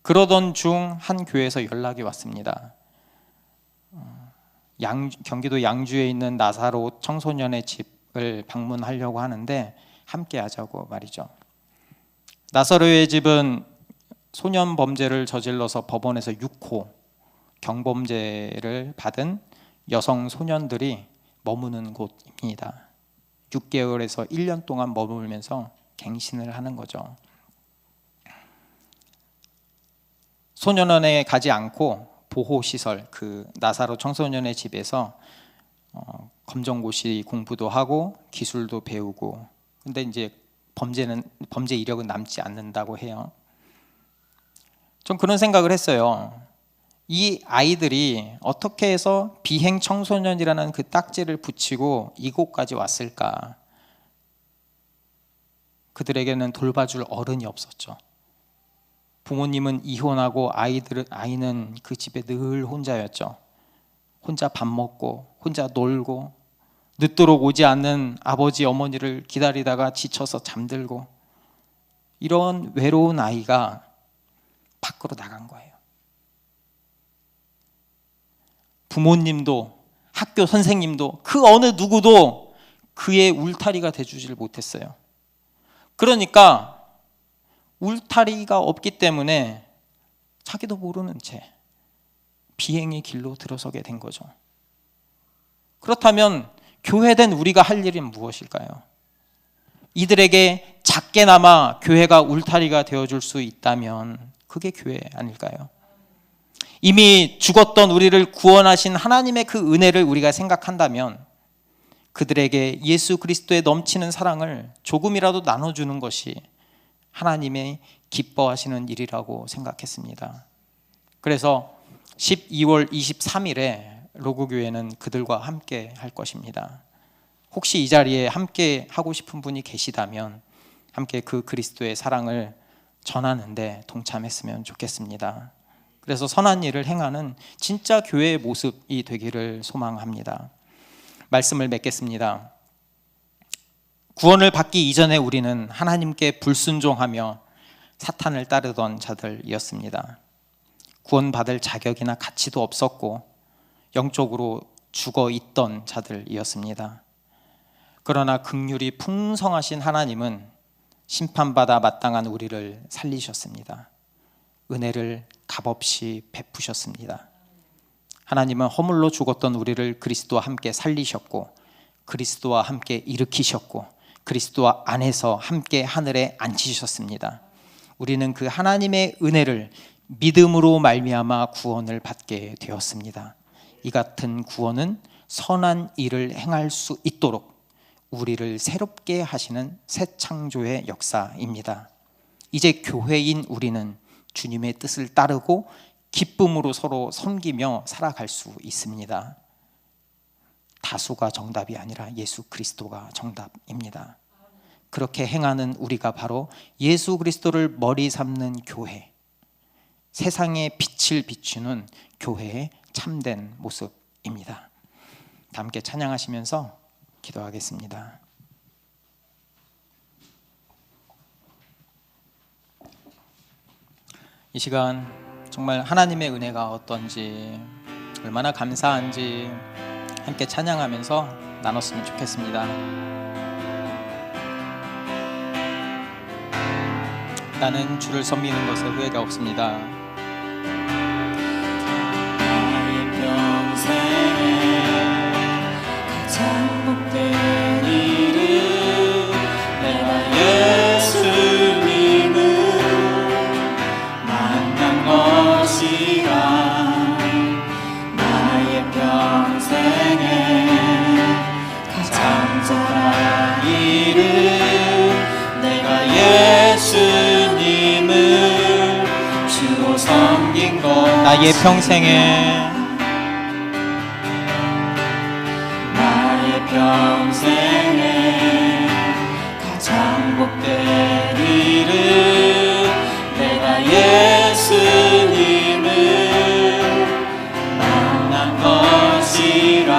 그러던 중 한 교회에서 연락이 왔습니다. 경기도 양주에 있는 나사로 청소년의 집을 방문하려고 하는데 함께 하자고 말이죠. 나사로의 집은 소년 범죄를 저질러서 법원에서 6호 경범죄를 받은 여성 소년들이 머무는 곳입니다. 6개월에서 1년 동안 머물면서 갱신을 하는 거죠. 소년원에 가지 않고 보호시설, 그 나사로 청소년의 집에서 검정고시 공부도 하고 기술도 배우고, 근데 이제 범죄 이력은 남지 않는다고 해요. 좀 그런 생각을 했어요. 이 아이들이 어떻게 해서 비행 청소년이라는 그 딱지를 붙이고 이곳까지 왔을까? 그들에게는 돌봐줄 어른이 없었죠. 부모님은 이혼하고 아이는 그 집에 늘 혼자였죠. 혼자 밥 먹고 혼자 놀고, 늦도록 오지 않는 아버지 어머니를 기다리다가 지쳐서 잠들고, 이런 외로운 아이가 밖으로 나간 거예요. 부모님도 학교 선생님도 그 어느 누구도 그의 울타리가 돼주질 못했어요. 그러니까 울타리가 없기 때문에 자기도 모르는 채 비행의 길로 들어서게 된 거죠. 그렇다면 교회된 우리가 할 일은 무엇일까요? 이들에게 작게나마 교회가 울타리가 되어줄 수 있다면 그게 교회 아닐까요? 이미 죽었던 우리를 구원하신 하나님의 그 은혜를 우리가 생각한다면 그들에게 예수 그리스도의 넘치는 사랑을 조금이라도 나눠주는 것이 하나님의 기뻐하시는 일이라고 생각했습니다. 그래서 12월 23일에 로그교회는 그들과 함께 할 것입니다. 혹시 이 자리에 함께 하고 싶은 분이 계시다면 함께 그 그리스도의 사랑을 전하는데 동참했으면 좋겠습니다. 그래서 선한 일을 행하는 진짜 교회의 모습이 되기를 소망합니다. 말씀을 맺겠습니다. 구원을 받기 이전에 우리는 하나님께 불순종하며 사탄을 따르던 자들이었습니다. 구원받을 자격이나 가치도 없었고 영적으로 죽어 있던 자들이었습니다. 그러나 긍휼이 풍성하신 하나님은 심판받아 마땅한 우리를 살리셨습니다. 은혜를 값없이 베푸셨습니다. 하나님은 허물로 죽었던 우리를 그리스도와 함께 살리셨고, 그리스도와 함께 일으키셨고, 그리스도와 안에서 함께 하늘에 앉히셨습니다. 우리는 그 하나님의 은혜를 믿음으로 말미암아 구원을 받게 되었습니다. 이 같은 구원은 선한 일을 행할 수 있도록 우리를 새롭게 하시는 새 창조의 역사입니다. 이제 교회인 우리는 주님의 뜻을 따르고 기쁨으로 서로 섬기며 살아갈 수 있습니다. 다수가 정답이 아니라 예수 그리스도가 정답입니다. 그렇게 행하는 우리가 바로 예수 그리스도를 머리 삼는 교회, 세상에 빛을 비추는 교회의 참된 모습입니다. 것입니다. 다 함께 찬양하시면서 기도하겠습니다. 이 시간 정말 하나님의 은혜가 어떤지, 얼마나 감사한지 함께 찬양하면서 나눴으면 좋겠습니다. 나는 주를 섬기는 것에 후회가 없습니다. 나의 평생에 가장 복된 일은 내가 예수님을 만난 것이라. 나의 평생에 가장 잘한 일은 내가 예수님을 주로 섬긴 것. 나의 평생에 나의 평생에 가장 복된 일은 내가 예수님을 만난 것이라.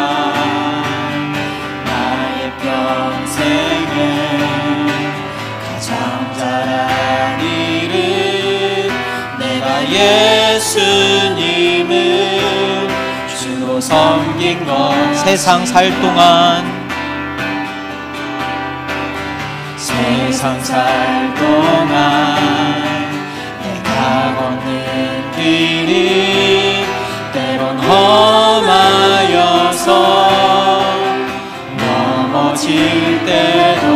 나의 평생에 가장 잘한 일은 내가 예수님을 주로 섬긴 것. 세상 살 동안 세상 살 동안 내가 걷는 길이 때론 험하여서 넘어질 때도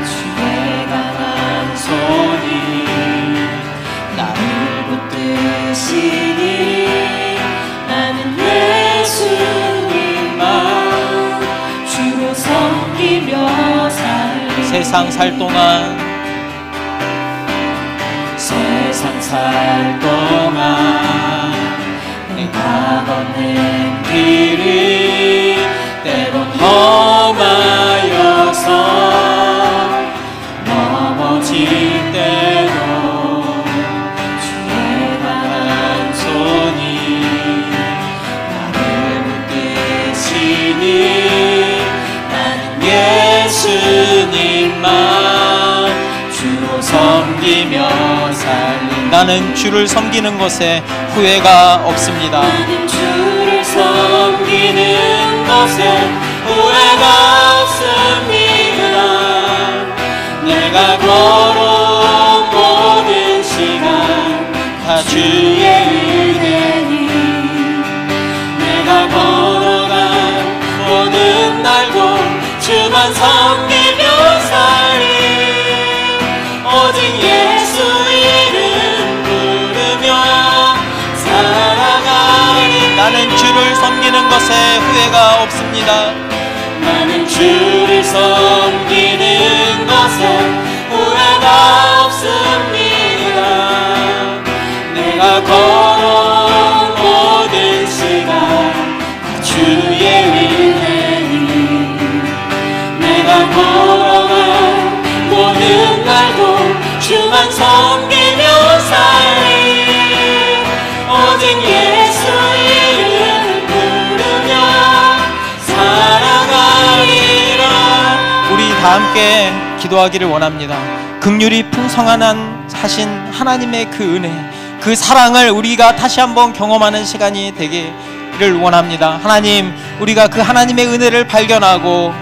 주의 강한 손이 나를 붙드시니 나는 예수님만 주로 섬기며 살리. 세상 살 동안 세상 살 동안 내가 걷는 길이 때론 험하여서 넘어질 때도 주의 강한 손이 나를 붙드시니 나는 예수님만 주로 섬기며 살리. 나는 주를 섬기는 것에 후회가 없습니다. 나는 주를 섬기는 것에 후회가 없습니다. 내가 걸어온 모든 시간 다 주의 은혜니. 내가 걸어간 모든 날도 주만 섬기며 살리. 오직 예수 이름 부르며 살아가리. 나는 주를 섬기는 것에 후회가 없습니다. 나는 주를 섬기는 것에 후회가 없습니다. 내가 걸어온 모든 시간 다 주의 은혜니. 내가 걸어간 모든 날도 주만 섬기며 살리. 오직 예수 이름 부르며 살아가리라. 우리 다 함께 기도하기를 원합니다. 긍휼이 풍성한 하신 하나님의 그 은혜, 그 사랑을 우리가 다시 한번 경험하는 시간이 되기를 원합니다. 하나님, 우리가 그 하나님의 은혜를 발견하고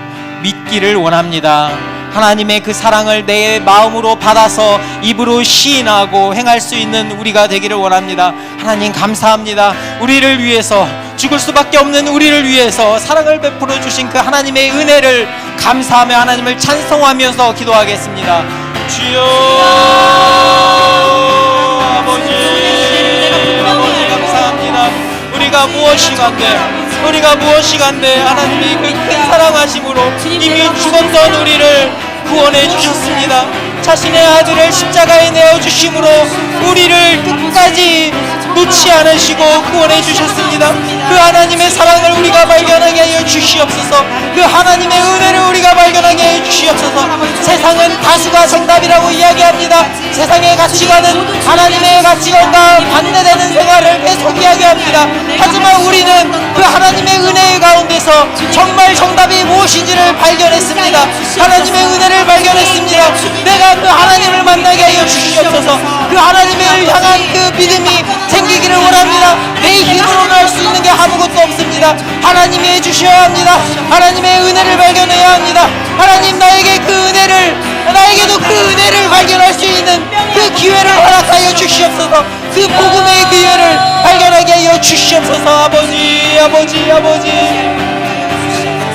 믿기를 원합니다. 하나님의 그 사랑을 내 마음으로 받아서 입으로 시인하고 행할 수 있는 우리가 되기를 원합니다. 하나님 감사합니다. 우리를 위해서, 죽을 수밖에 없는 우리를 위해서 사랑을 베풀어 주신 그 하나님의 은혜를 감사하며 하나님을 찬송하면서 기도하겠습니다. 주여 아버지 감사합니다. 우리가 무엇이 간데 하나님이 그 큰 사랑하심으로 이미 죽었던 우리를 구원해 주셨습니다. 자신의 아들을 십자가에 내어주심으로 우리를 끝까지 놓지 않으시고 구원해 주셨습니다. 그 하나님의 사랑을 우리가 발견하게 하여 주시옵소서. 그 하나님의 은혜를 우리가 발견하게 하여 주시옵소서. 세상은 다수가 정답이라고 이야기합니다. 세상의 가치관은 하나님의 가치관과 반대되는 생활을 계속 이야기합니다. 없습니다. 하지만 우리는 그 하나님의 은혜 가운데서 정말 정답이 무엇인지를 발견했습니다. 하나님의 은혜를 발견했습니다. 내가 그 하나님을 만나게 하여 주시옵소서. 그 하나님을 향한 그 믿음이 생기기를 원합니다. 내 힘으로는 할 수 있는 게 아무것도 없습니다. 하나님이 해주셔야 합니다. 하나님의 은혜를 발견해야 합니다. 하나님 나에게 그 은혜를, 나에게도 그 은혜를 발견할 수 있는 그 기회를 허락하여 주시옵소서. 그 복음의 기회를 발견하게 하여 주시옵소서. 아버지, 아버지, 아버지,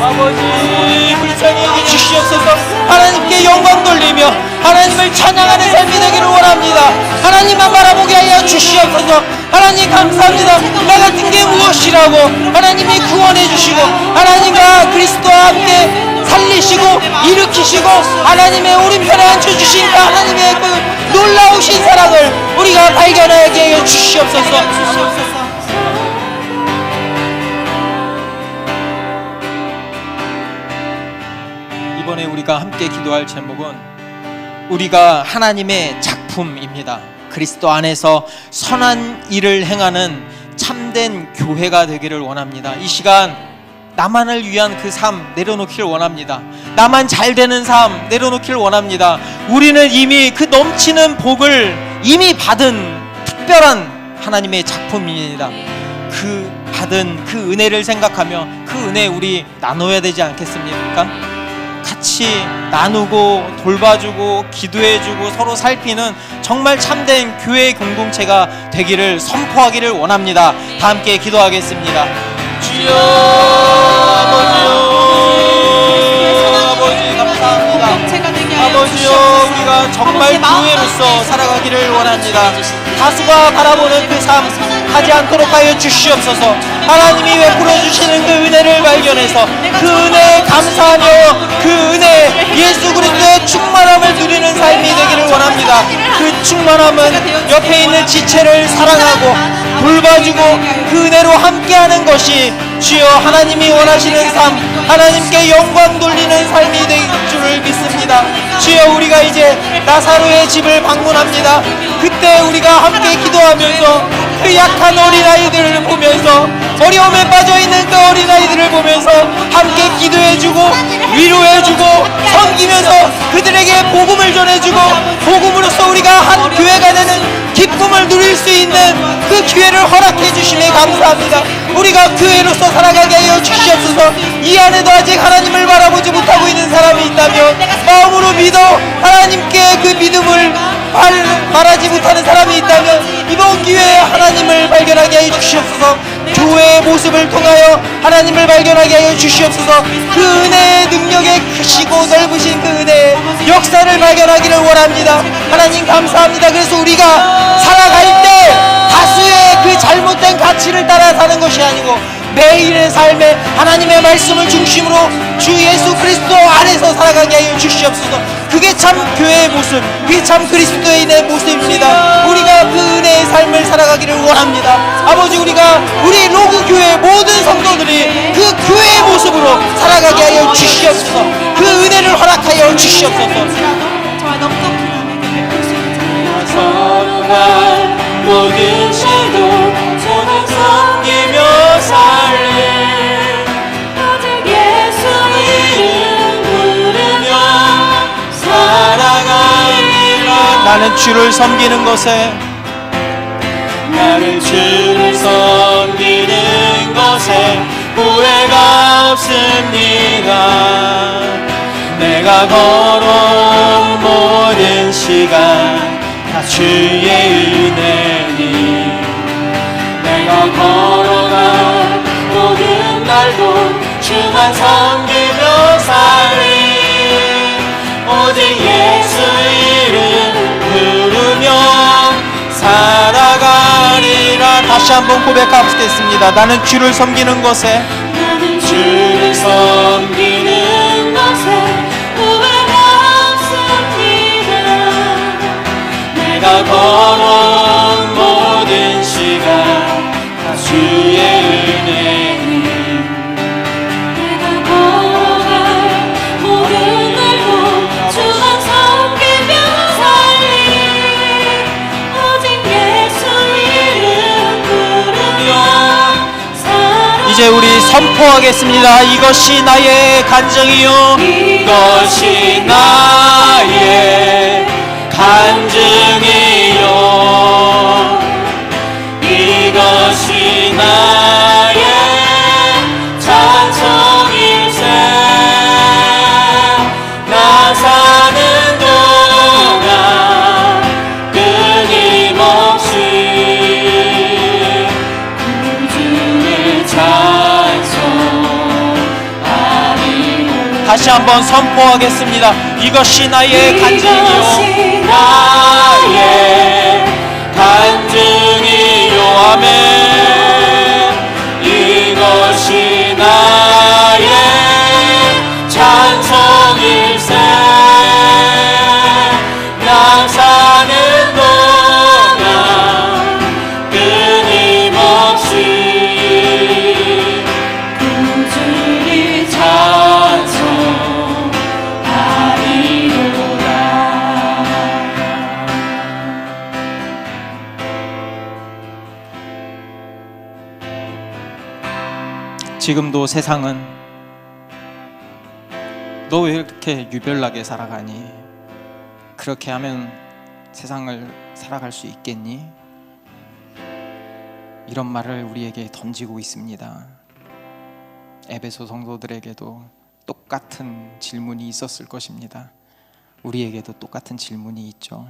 아버지, 불쌍히 여겨 주시옵소서. 하나님께 영광 돌리며 하나님을 찬양하는 삶이 되기를 원합니다. 하나님만 바라보게 하여 주시옵소서. 하나님 감사합니다. 나 같은 게 무엇이라고 하나님이 구원해 주시고 하나님과 그리스도와 함께 살리시고 일으키시고 하나님의 오른편에 앉혀주신 그 하나님의 그 놀라우신 사랑을 우리가 발견하게 하여 주시옵소서. 이번에 우리가 함께 기도할 제목은 우리가 하나님의 작품입니다. 그리스도 안에서 선한 일을 행하는 참된 교회가 되기를 원합니다. 이 시간 나만을 위한 그 삶 내려놓기를 원합니다. 나만 잘 되는 삶 내려놓기를 원합니다. 우리는 이미 그 넘치는 복을 이미 받은 특별한 하나님의 작품입니다. 그 받은 그 은혜를 생각하며 그 은혜 우리 나눠야 되지 않겠습니까? 같이 나누고 돌봐주고 기도해주고 서로 살피는 정말 참된 교회 공동체가 되기를 선포하기를 원합니다. 다 함께 기도하겠습니다. 주여, 아버지요, 아버지 감사합니다. 아버지요, 우리가 정말 교회로서 살아가기를 원합니다. 다수가 바라보는 그 삶 하지 않도록 하여 주시옵소서. 하나님이 베풀어 주시는 그 은혜를 발견해서 그 은혜에 감사하며 그 은혜 예수 그리스도의 충만함을 누리는 삶이 되기를 원합니다. 그 충만함은 옆에 있는 지체를 사랑하고 돌봐주고 그 은혜로 함께하는 것이 주여 하나님이 원하시는 삶, 하나님께 영광 돌리는 삶이 될 줄을 믿습니다. 주여 우리가 이제 나사로의 집을 방문합니다. 그때 우리가 함께 기도하면서 그 약한 어린아이들을 보면서 어려움에 빠져있는 그 어린아이들을 보면서 함께 기도해주고 위로해주고 섬기면서 그들에게 복음을 전해주고 복음으로써 우리가 한 교회가 되는 기쁨을 누릴 수 있는 그 기회를 허락해 주심에 감사합니다. 우리가 교회로서 살아가게 하여 주시옵소서. 이 안에도 아직 하나님을 바라보지 못하고 있는 사람이 있다면 마음으로 믿어 하나님께 그 믿음을 바라지 못하는 사람이 있다면 이번 기회에 하나님을 발견하게 하여 주시옵소서. 교회의 모습을 통하여 하나님을 발견하게 하여 주시옵소서. 그 은혜의 능력에 크시고 넓으신 그 은혜의 역사를 발견하기를 원합니다. 하나님 감사합니다. 그래서 우리가 살아갈 때 다수의 그 잘못된 가치를 따라 사는 것이 아니고 매일의 삶에 하나님의 말씀을 중심으로 주 예수 그리스도 안에서 살아가게 하여 주시옵소서. 그게 참 교회의 모습, 그게 참 그리스도인의 모습입니다. 우리가 그 은혜의 삶을 살아가기를 원합니다. 아버지 우리가 우리 로그 교회 모든 성도들이 그 교회의 모습으로 살아가게 하여 주시옵소서. 그 은혜를 허락하여 주시옵소서. 정말 넉넉히 남에게 베풀 수 있는 서로가 모든 죄도 주를 섬기며 살래. 오직 예수 이름 부르며 살아가리라. 나는 주를 섬기는 것에 나는 주를 섬기는 것에 후회가 없습니다. 내가 걸어온 모든 시간 다 주의 은혜니 내가 걸어간 모든 날도 주만 섬기며 살리. 오직 예수 이름 부르며 살아가리라. 다시 한번 고백하겠습니다. 나는 주를 섬기는 것에 나는 주를 섬기는 것에 후회가 없습니다. 내가 걸어온 모든 시간 다 주의 은혜니 내가 걸어갈 모든 날도 주만 섬기며 살리. 오직 예수 이름 부르며 이제 우리 선포하겠습니다. 이것이 나의 간증이요, 이것이 나의 간증이요, 이것이 나의 찬송일세. 나 사는 동안 끊임없이 주의 찬송하리로다. 다시 한번 선포하겠습니다. 이것이 나의 간증이요, 나의 간증이요. 아멘. 이것이 나의 찬송일세. 나 사는 동안 끊임없이 주의 찬송하리로다. 지금도 세상은 너 왜 이렇게 유별나게 살아가니? 그렇게 하면 세상을 살아갈 수 있겠니? 이런 말을 우리에게 던지고 있습니다. 에베소 성도들에게도 똑같은 질문이 있었을 것입니다. 우리에게도 똑같은 질문이 있죠.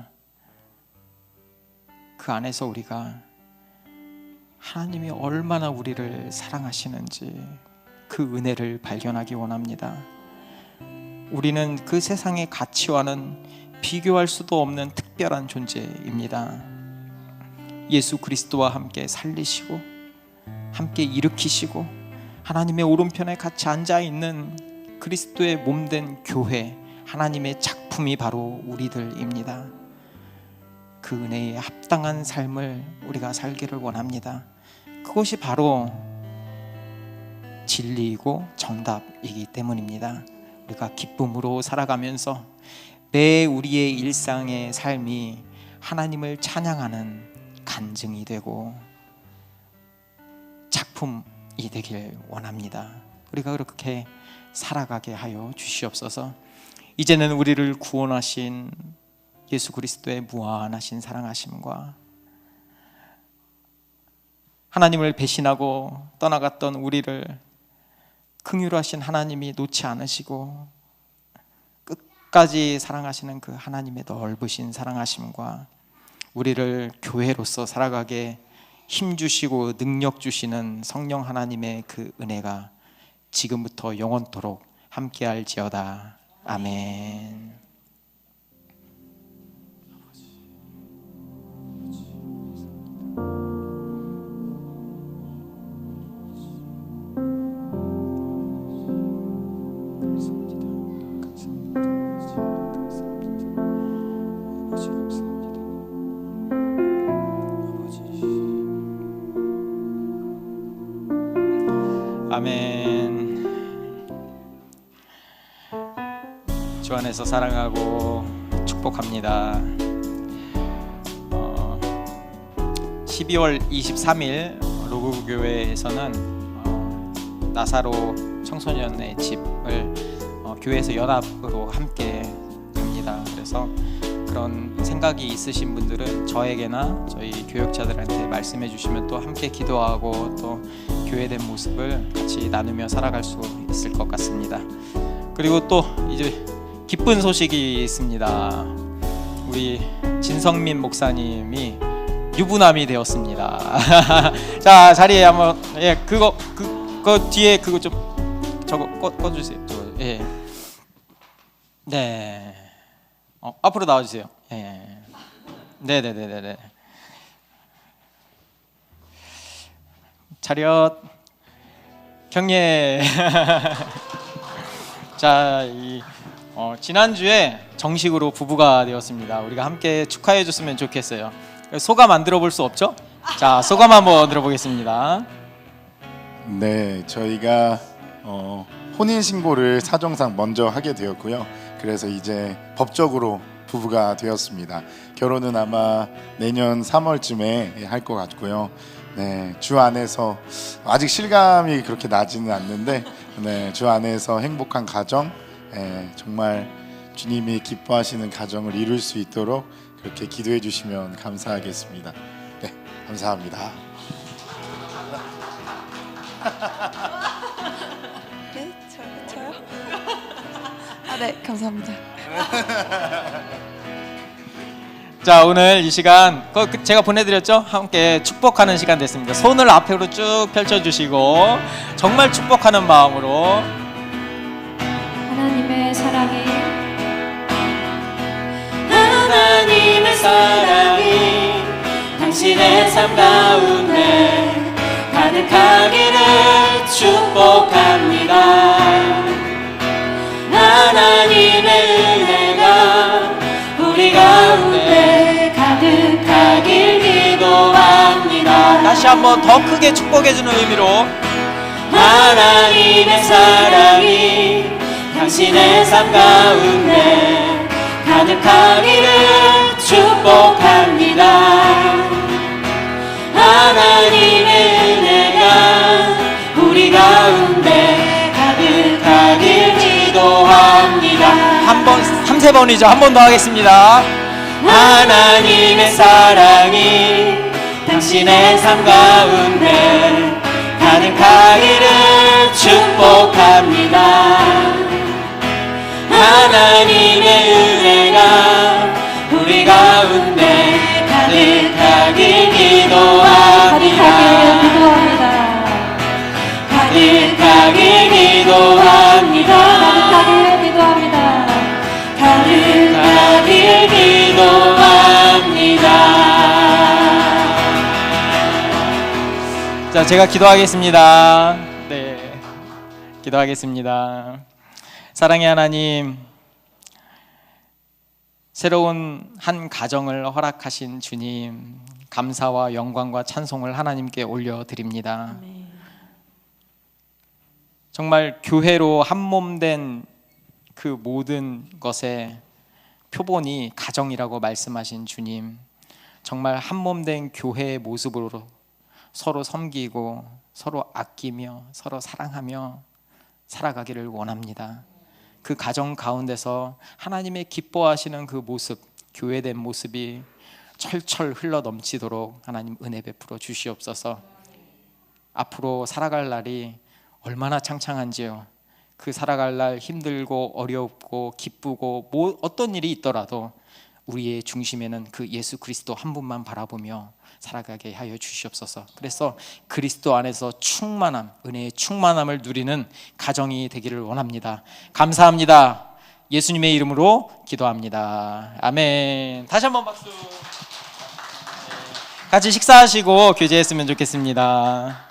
그 안에서 우리가 하나님이 얼마나 우리를 사랑하시는지 그 은혜를 발견하기 원합니다. 우리는 그 세상의 가치와는 비교할 수도 없는 특별한 존재입니다. 예수 그리스도와 함께 살리시고 함께 일으키시고 하나님의 오른편에 같이 앉아있는 그리스도의 몸된 교회, 하나님의 작품이 바로 우리들입니다. 그 은혜에 합당한 삶을 우리가 살기를 원합니다. 그것이 바로 진리이고 정답이기 때문입니다. 우리가 기쁨으로 살아가면서 매 우리의 일상의 삶이 하나님을 찬양하는 간증이 되고 작품이 되길 원합니다. 우리가 그렇게 살아가게 하여 주시옵소서. 이제는 우리를 구원하신 예수 그리스도의 무한하신 사랑하심과 하나님을 배신하고 떠나갔던 우리를 긍휼하신 하나님이 놓지 않으시고 끝까지 사랑하시는 그 하나님의 넓으신 사랑하심과 우리를 교회로서 살아가게 힘주시고 능력 주시는 성령 하나님의 그 은혜가 지금부터 영원토록 함께할지어다. 아멘. 아멘. 주 안에서 사랑하고 축복합니다. 12월 23일 로그 교회에서는 나사로 청소년의 집을 교회에서 연합으로 함께 갑니다. 그래서 그런 생각이 있으신 분들은 저에게나 저희 교역자들한테 말씀해 주시면 또 함께 기도하고 또 교회된 모습을 같이 나누며 살아갈 수 있을 것 같습니다. 그리고 또 이제 기쁜 소식이 있습니다. 우리 진성민 목사님이 유부남이 되었습니다. 자, 자리에 한번 그거 뒤에 그거 좀 저거 꺼주세요. 예. 네. 앞으로 나와주세요. 예. 네네네네. 차렷 경례. 자, 지난주에 정식으로 부부가 되었습니다. 우리가 함께 축하해 줬으면 좋겠어요. 소감 안 들어볼 수 없죠? 자, 소감 한번 들어보겠습니다. 네, 저희가 혼인 신고를 사정상 먼저 하게 되었고요. 그래서 이제 법적으로 부부가 되었습니다. 결혼은 아마 내년 3월쯤에 할 것 같고요. 네, 주 안에서 아직 실감이 그렇게 나지는 않는데, 네, 주 안에서 행복한 가정, 정말 주님이 기뻐하시는 가정을 이룰 수 있도록 그렇게 기도해 주시면 감사하겠습니다. 네, 감사합니다. 네, 저요? 아, 네, 감사합니다. 자, 오늘 이 시간 제가 보내드렸죠? 함께 축복하는 시간 됐습니다. 손을 앞으로 쭉 펼쳐주시고 정말 축복하는 마음으로 하나님의 사랑이 하나님의 사랑이 당신의 삶 가운데 가득하기를 축복합니다. 하나님의 은혜가 우리 가운데 가득하길 기도합니다. 다시 한번 더 크게 축복해주는 의미로 하나님의 사랑이 당신의 삶 가운데 가득하기를 축복합니다. 하나님의 은혜가 우리 가운데 가득하길 기도합니다. 한번 3-4번이죠. 한 번 더 하겠습니다. 하나님의 사랑이 당신의 삶 가운데 가득하기를 축복합니다. 하나님의 은혜가 우리 가운데 가득하길 기도합니다. 가득하길 기도합니다. 가득하게 기도합니다. 가득하길 기도합니다. 자, 제가 기도하겠습니다. 네, 기도하겠습니다. 사랑의 하나님, 새로운 한 가정을 허락하신 주님, 감사와 영광과 찬송을 하나님께 올려드립니다. 정말 교회로 한몸된 그 모든 것의 표본이 가정이라고 말씀하신 주님, 정말 한몸된 교회의 모습으로 서로 섬기고 서로 아끼며 서로 사랑하며 살아가기를 원합니다. 그 가정 가운데서 하나님의 기뻐하시는 그 모습, 교회된 모습이 철철 흘러 넘치도록 하나님 은혜 베풀어 주시옵소서. 앞으로 살아갈 날이 얼마나 창창한지요. 그 살아갈 날 힘들고 어렵고 기쁘고 어떤 일이 있더라도 우리의 중심에는 그 예수 그리스도 한 분만 바라보며 살아가게 하여 주시옵소서. 그래서 그리스도 안에서 충만함, 은혜의 충만함을 누리는 가정이 되기를 원합니다. 감사합니다. 예수님의 이름으로 기도합니다. 아멘. 다시 한번 박수. 같이 식사하시고 교제했으면 좋겠습니다.